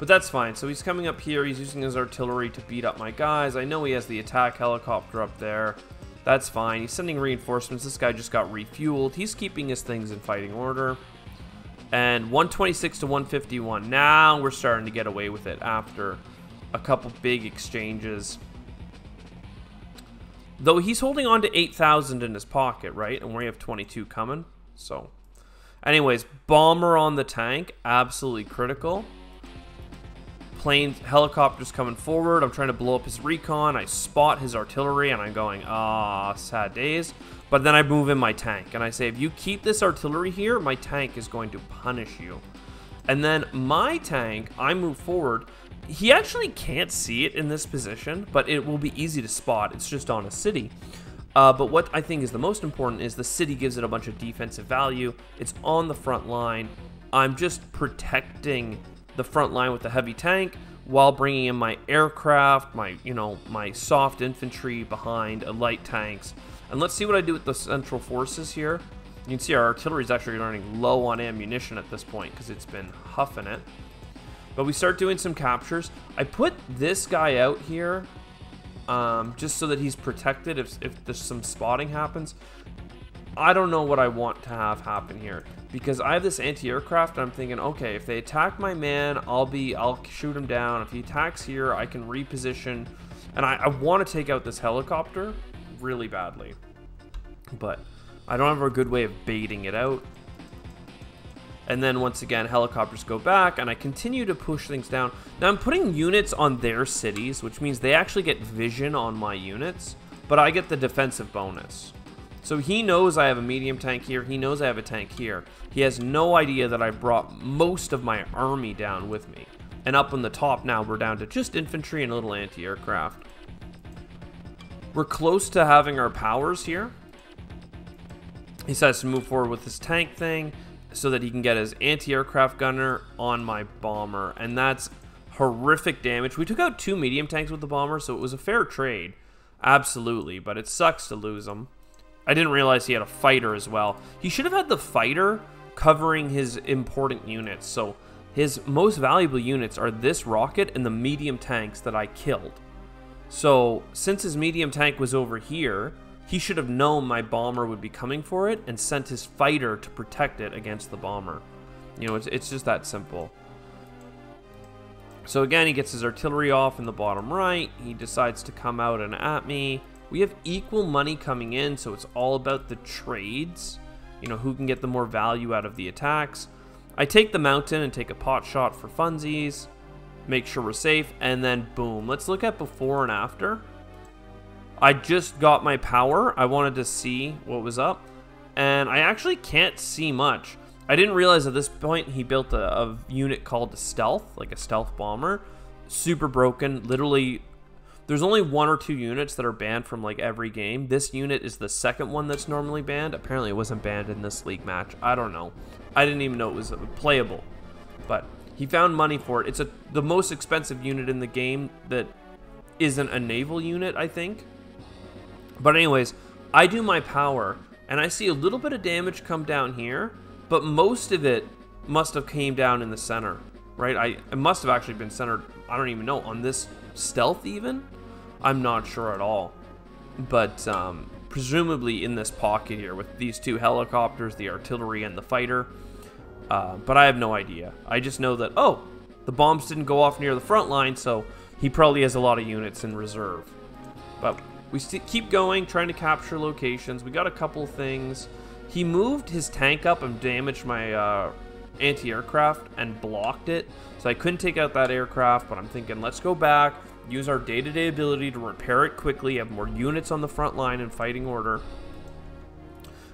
But that's fine. So he's coming up here. He's using his artillery to beat up my guys. I know he has the attack helicopter up there. That's fine. He's sending reinforcements. This guy just got refueled. He's keeping his things in fighting order. And 126 to 151. Now we're starting to get away with it after a couple big exchanges. Though he's holding on to 8,000 in his pocket, right? And we have 22 coming. So, anyways, bomber on the tank. Absolutely critical. Planes, helicopters coming forward. I'm trying to blow up his recon. I spot his artillery, and I'm going, sad days. But then I move in my tank, and I say, if you keep this artillery here, my tank is going to punish you. And then my tank, I move forward. He actually can't see it in this position, but it will be easy to spot. It's just on a city. But what I think is the most important is the city gives it a bunch of defensive value. It's on the front line. I'm just protecting the front line with the heavy tank while bringing in my aircraft, my soft infantry behind, light tanks. And let's see what I do with the central forces here. You can see our artillery is actually running low on ammunition at this point because it's been huffing it. But we start doing some captures. I put this guy out here just so that he's protected if there's some spotting happens. I don't know what I want to have happen here, because I have this anti-aircraft, and I'm thinking, okay, if they attack my man, I'll shoot him down. If he attacks here, I can reposition, and I want to take out this helicopter really badly, but I don't have a good way of baiting it out. And then once again, helicopters go back, and I continue to push things down. Now I'm putting units on their cities, which means they actually get vision on my units, but I get the defensive bonus. So he knows I have a medium tank here. He knows I have a tank here. He has no idea that I brought most of my army down with me. And up on the top now, we're down to just infantry and a little anti-aircraft. We're close to having our powers here. He decides to move forward with his tank thing so that he can get his anti-aircraft gunner on my bomber. And that's horrific damage. We took out 2 medium tanks with the bomber, so it was a fair trade. Absolutely, but it sucks to lose them. I didn't realize he had a fighter as well. He should have had the fighter covering his important units. So his most valuable units are this rocket and the medium tanks that I killed. So since his medium tank was over here, he should have known my bomber would be coming for it and sent his fighter to protect it against the bomber. You know, it's just that simple. So again, he gets his artillery off in the bottom right. He decides to come out and at me. We have equal money coming in, so it's all about the trades. You know, who can get the more value out of the attacks. I take the mountain and take a pot shot for funsies. Make sure we're safe, and then boom. Let's look at before and after. I just got my power. I wanted to see what was up, and I actually can't see much. I didn't realize at this point he built a unit called a stealth, like a stealth bomber. Super broken. Literally, there's only 1 or 2 units that are banned from like every game. This unit is the second one that's normally banned. Apparently it wasn't banned in this league match. I don't know. I didn't even know it was playable. But he found money for it. It's the most expensive unit in the game that isn't a naval unit, I think. But anyways, I do my power, and I see a little bit of damage come down here. But most of it must have came down in the center, right? It must have actually been centered, I don't even know, on this stealth even? I'm not sure at all. But presumably in this pocket here with these 2 helicopters, the artillery and the fighter. But I have no idea. I just know that, oh, the bombs didn't go off near the front line, so he probably has a lot of units in reserve. But we keep going, trying to capture locations. We got a couple things. He moved his tank up and damaged my anti-aircraft and blocked it. So I couldn't take out that aircraft, but I'm thinking, let's go back, use our day-to-day ability to repair it quickly, have more units on the front line in fighting order,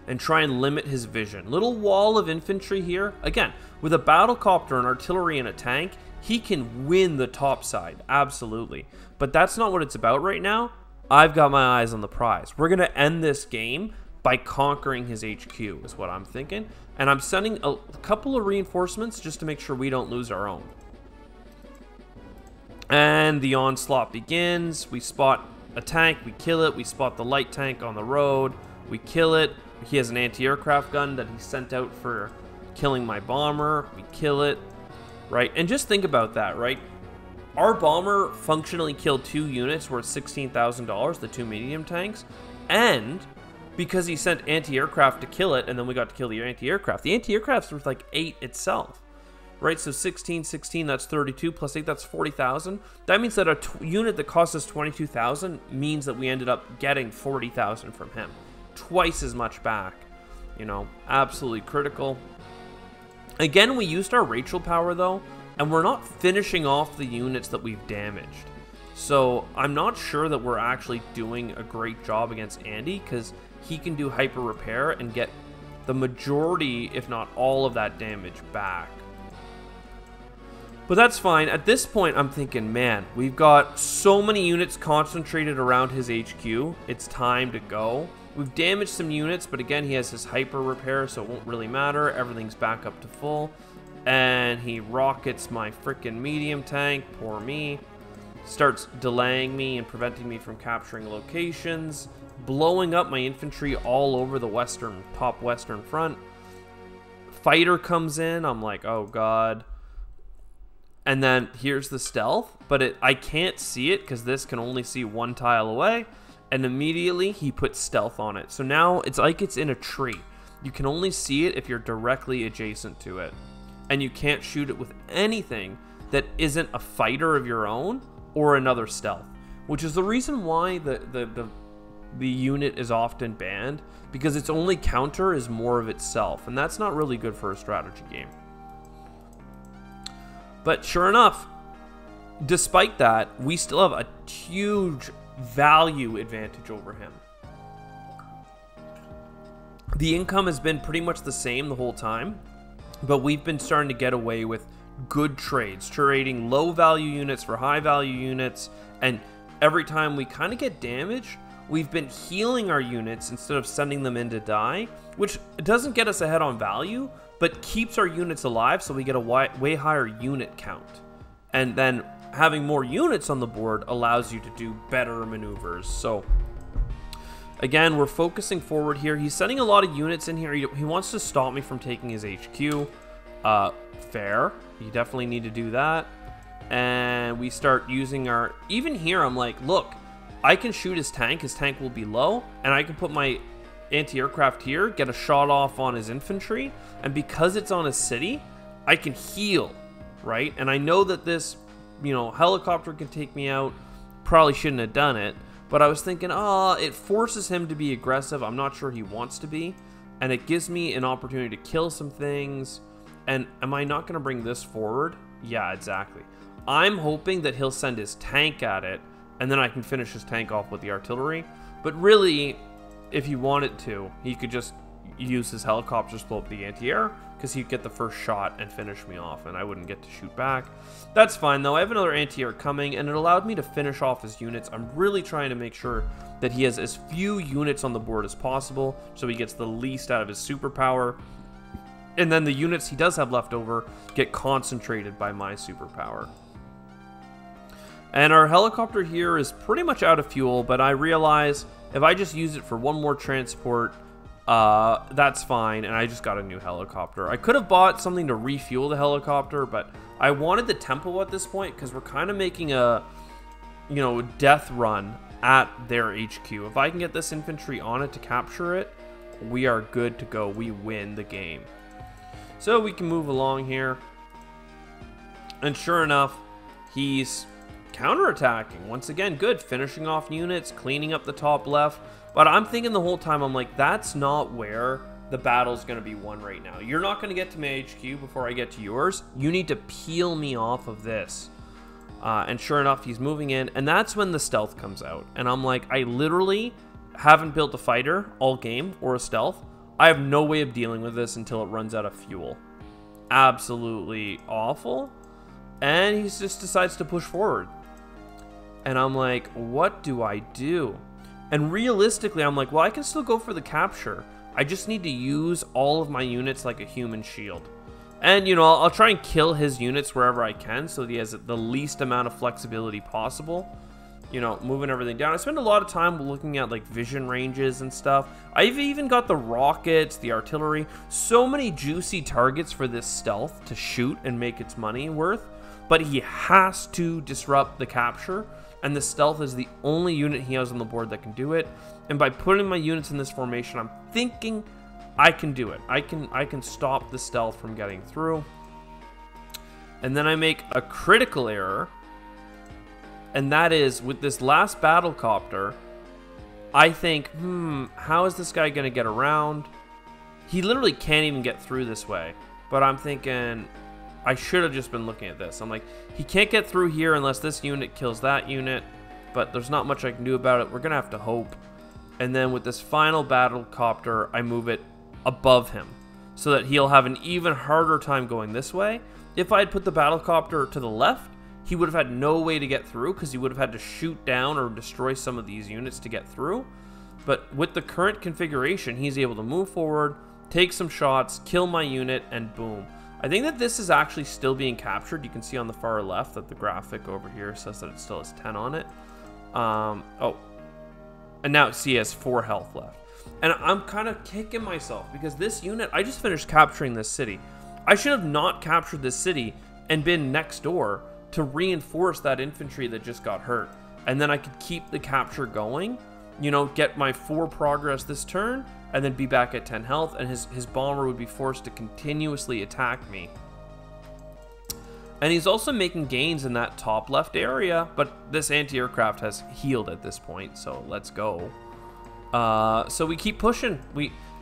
and try and limit his vision. Little wall of infantry here. Again, with a battlecopter, an artillery, and a tank, he can win the top side, absolutely. But that's not what it's about right now. I've got my eyes on the prize. We're going to end this game by conquering his HQ, is what I'm thinking. And I'm sending a couple of reinforcements just to make sure we don't lose our own. And the onslaught begins. We spot a tank, we kill it. We spot the light tank on the road, we kill it. He has an anti-aircraft gun that he sent out for killing my bomber. We kill it, right? And just think about that, right? Our bomber functionally killed 2 units worth $16,000, the 2 medium tanks, and because he sent anti-aircraft to kill it, and then we got to kill the anti-aircraft. The anti-aircraft's worth like 8 itself, right? So 16, that's 32, plus 8, that's 40,000. That means that a unit that cost us 22,000 means that we ended up getting 40,000 from him. Twice as much back, you know, absolutely critical. Again, we used our Rachel power though, and we're not finishing off the units that we've damaged. So I'm not sure that we're actually doing a great job against Andy, because he can do hyper repair and get the majority, if not all of that damage back. But that's fine. At this point, I'm thinking, man, we've got so many units concentrated around his HQ. It's time to go. We've damaged some units, but again, he has his hyper repair, so it won't really matter. Everything's back up to full. And he rockets my freaking medium tank. Poor me. Starts delaying me and preventing me from capturing locations. Blowing up my infantry all over the top western front. Fighter comes in. I'm like, oh god. And then here's the stealth, but I can't see it because this can only see 1 tile away. And immediately he puts stealth on it. So now it's like it's in a tree. You can only see it if you're directly adjacent to it. And you can't shoot it with anything that isn't a fighter of your own or another stealth. Which is the reason why the unit is often banned, because its only counter is more of itself. And that's not really good for a strategy game. But sure enough, despite that, we still have a huge value advantage over him. The income has been pretty much the same the whole time, but we've been starting to get away with good trades, trading low value units for high value units, and every time we kind of get damage, we've been healing our units instead of sending them in to die, which doesn't get us ahead on value, but keeps our units alive, so we get a way higher unit count. And then having more units on the board allows you to do better maneuvers. So Again, we're focusing forward here. He's sending a lot of units in here. He wants to stop me from taking his HQ. Fair. You definitely need to do that. And we start using our... Even here, I'm like, look, I can shoot his tank. His tank will be low. And I can put my anti-aircraft here, get a shot off on his infantry. And because it's on a city, I can heal, right? And I know that this, you know, helicopter can take me out. Probably shouldn't have done it. But I was thinking, it forces him to be aggressive. I'm not sure he wants to be. And it gives me an opportunity to kill some things. And am I not going to bring this forward? Yeah, exactly. I'm hoping that he'll send his tank at it, and then I can finish his tank off with the artillery. But really, if he wanted to, he could just use his helicopters to blow up the anti-air, because he'd get the first shot and finish me off, and I wouldn't get to shoot back. That's fine, though. I have another anti-air coming, and it allowed me to finish off his units. I'm really trying to make sure that he has as few units on the board as possible, so he gets the least out of his superpower. And then the units he does have left over get concentrated by my superpower. And our helicopter here is pretty much out of fuel, but I realize if I just use it for one more transport, that's fine, and I just got a new helicopter. I could have bought something to refuel the helicopter, but I wanted the tempo at this point because we're kind of making a, you know, death run at their HQ. If I can get this infantry on it to capture it, we are good to go. We win the game. So we can move along here. And sure enough, he's counterattacking. Once again, good. Finishing off units, cleaning up the top left. But I'm thinking the whole time, I'm like, that's not where the battle's going to be won right now. You're not going to get to my HQ before I get to yours. You need to peel me off of this. And sure enough, he's moving in. And that's when the stealth comes out. And I'm like, I literally haven't built a fighter all game or a stealth. I have no way of dealing with this until it runs out of fuel. Absolutely awful. And he just decides to push forward. And I'm like, what do I do? And realistically, I'm like, well, I can still go for the capture. I just need to use all of my units like a human shield. And, you know, I'll try and kill his units wherever I can so that he has the least amount of flexibility possible. You know, moving everything down. I spend a lot of time looking at, like, vision ranges and stuff. I've even got the rockets, the artillery. So many juicy targets for this stealth to shoot and make its money worth. But he has to disrupt the capture. And the stealth is the only unit he has on the board that can do it. And by putting my units in this formation, I'm thinking I can do it. I can stop the stealth from getting through. And then I make a critical error. And that is, with this last battlecopter, I think, how is this guy going to get around? He literally can't even get through this way. But I'm thinking, I should have just been looking at this. I'm like, he can't get through here unless this unit kills that unit. But there's not much I can do about it. We're going to have to hope. And then with this final battlecopter, I move it above him so that he'll have an even harder time going this way. If I had put the battlecopter to the left, he would have had no way to get through because he would have had to shoot down or destroy some of these units to get through. But with the current configuration, he's able to move forward, take some shots, kill my unit, and boom. I think that this is actually still being captured. You can see on the far left that the graphic over here says that it still has 10 on it. And now see, he has 4 health left. And I'm kind of kicking myself because this unit, I just finished capturing this city. I should have not captured this city and been next door to reinforce that infantry that just got hurt. And then I could keep the capture going, you know, get my 4 progress this turn, and then be back at 10 health, and his bomber would be forced to continuously attack me. And he's also making gains in that top left area, but this anti-aircraft has healed at this point, so let's go. So we keep pushing.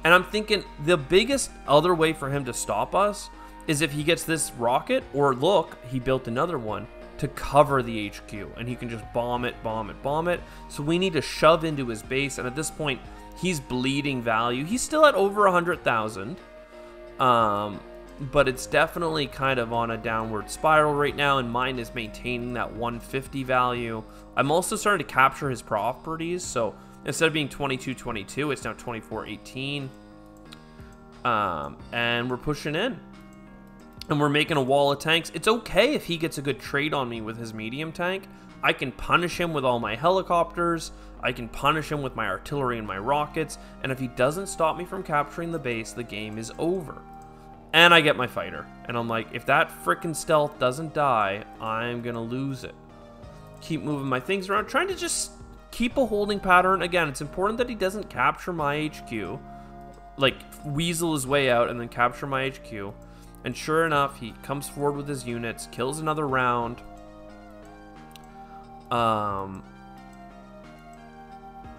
And I'm thinking the biggest other way for him to stop us is if he gets this rocket, or look, he built another one to cover the HQ, and he can just bomb it, bomb it, bomb it. So we need to shove into his base, and at this point, he's bleeding value. He's still at over 100,000, but it's definitely kind of on a downward spiral right now, and mine is maintaining that 150 value. I'm also starting to capture his properties, so instead of being 22-22, it's now 24-18, and we're pushing in. And we're making a wall of tanks. It's okay if he gets a good trade on me with his medium tank. I can punish him with all my helicopters. I can punish him with my artillery and my rockets, and if he doesn't stop me from capturing the base, the game is over. And I get my fighter, and I'm like, if that frickin' stealth doesn't die, I'm gonna lose it. Keep moving my things around, trying to just keep a holding pattern. Again, it's important that he doesn't capture my HQ, like weasel his way out and then capture my HQ. And sure enough, he comes forward with his units, kills another round.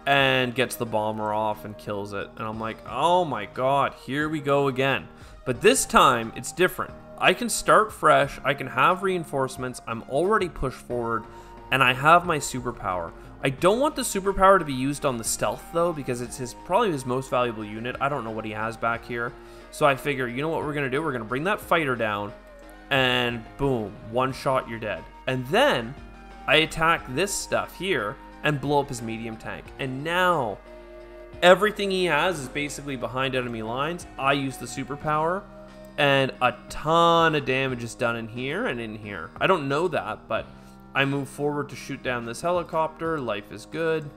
And gets the bomber off and kills it. And I'm like, oh my god, here we go again. But this time, it's different. I can start fresh, I can have reinforcements, I'm already pushed forward, and I have my superpower. I don't want the superpower to be used on the stealth, though, because it's probably his most valuable unit. I don't know what he has back here. So I figure, you know what we're going to do? We're going to bring that fighter down, and boom, one shot, you're dead. And then I attack this stuff here and blow up his medium tank. And now everything he has is basically behind enemy lines. I use the superpower, and a ton of damage is done in here and in here. I don't know that, but I move forward to shoot down this helicopter. Life is good.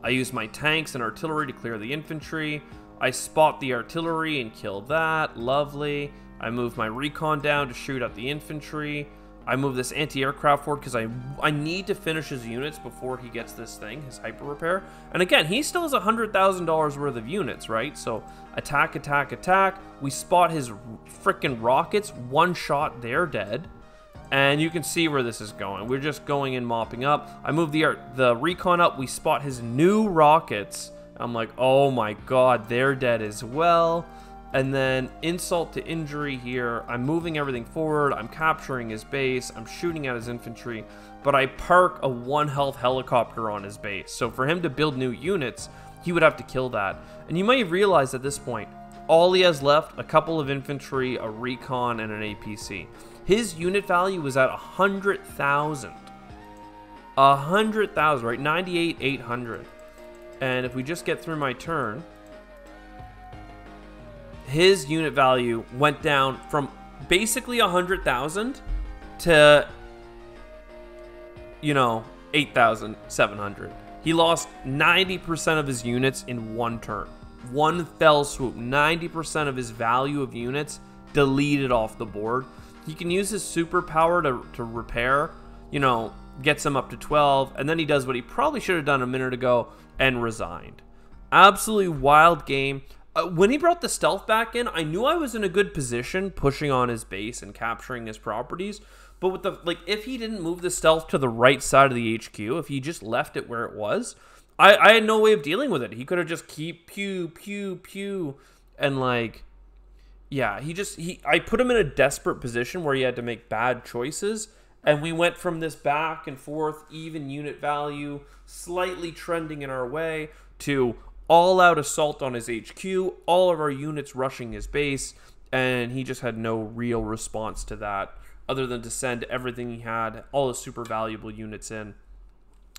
I use my tanks and artillery to clear the infantry. I spot the artillery and kill that. Lovely. I move my recon down to shoot at the infantry. I move this anti-aircraft forward because I need to finish his units before he gets this thing, his hyper repair. And again, he still has $100,000 worth of units, right? So attack, attack, attack. We spot his freaking rockets. One shot, they're dead. And you can see where this is going. We're just going and mopping up. I move the recon up. We spot his new rockets. I'm like, oh my god, they're dead as well. And then insult to injury here. I'm moving everything forward. I'm capturing his base. I'm shooting at his infantry. But I park a 1 health helicopter on his base. So for him to build new units, he would have to kill that. And you might have realized at this point, all he has left, a couple of infantry, a recon, and an APC. His unit value was at 100,000. 100,000, right? 98,800. And if we just get through my turn, his unit value went down from basically 100,000 to, 8,700. He lost 90% of his units in one turn. One fell swoop. 90% of his value of units deleted off the board. He can use his superpower to repair, gets him up to 12, and then he does what he probably should have done a minute ago and resigned. Absolutely wild game. When he brought the stealth back in, I knew I was in a good position pushing on his base and capturing his properties. But with if he didn't move the stealth to the right side of the HQ, if he just left it where it was, I had no way of dealing with it. He could have just keep pew, pew, pew, and yeah, I put him in a desperate position where he had to make bad choices, and we went from this back and forth, even unit value, slightly trending in our way, to all-out assault on his HQ, all of our units rushing his base, and he just had no real response to that, other than to send everything he had, all his super valuable units in.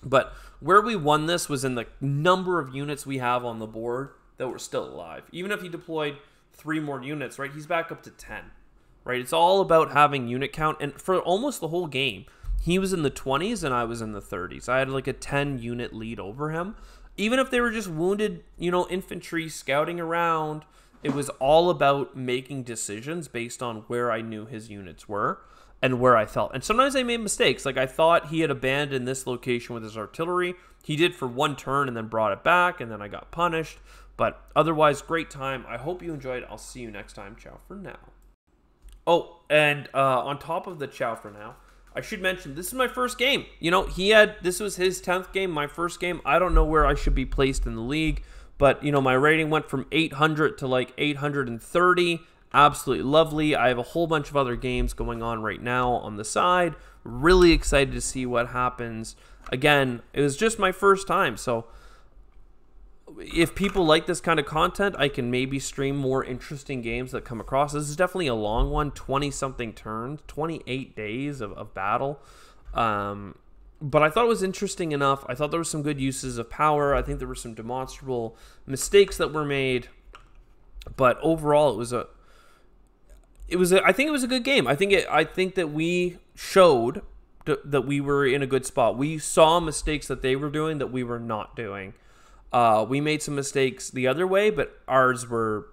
But where we won this was in the number of units we have on the board that were still alive. Even if he deployed 3 more units, right, he's back up to 10, right? It's all about having unit count, and for almost the whole game, he was in the 20s and I was in the 30s. I had like a 10 unit lead over him. Even if they were just wounded, infantry scouting around, it was all about making decisions based on where I knew his units were and where I felt. And sometimes I made mistakes. Like I thought he had abandoned this location with his artillery. He did for 1 turn and then brought it back, and then I got punished. But otherwise, great time. I hope you enjoyed. I'll see you next time. Ciao for now. Oh, and on top of the ciao for now, I should mention, this is my first game. This was his 10th game, my first game. I don't know where I should be placed in the league, but, my rating went from 800 to 830. Absolutely lovely. I have a whole bunch of other games going on right now on the side. Really excited to see what happens. Again, it was just my first time, so if people like this kind of content, I can maybe stream more interesting games that come across. This is definitely a long one, 20-something turns, 28 days of battle. But I thought it was interesting enough. I thought there were some good uses of power. I think there were some demonstrable mistakes that were made. But overall, I think it was a good game. I think that we showed that we were in a good spot. We saw mistakes that they were doing that we were not doing. We made some mistakes the other way, but ours were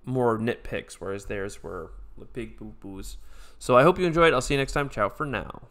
more nitpicks, whereas theirs were the big boo-boos. So I hope you enjoyed. I'll see you next time. Ciao for now.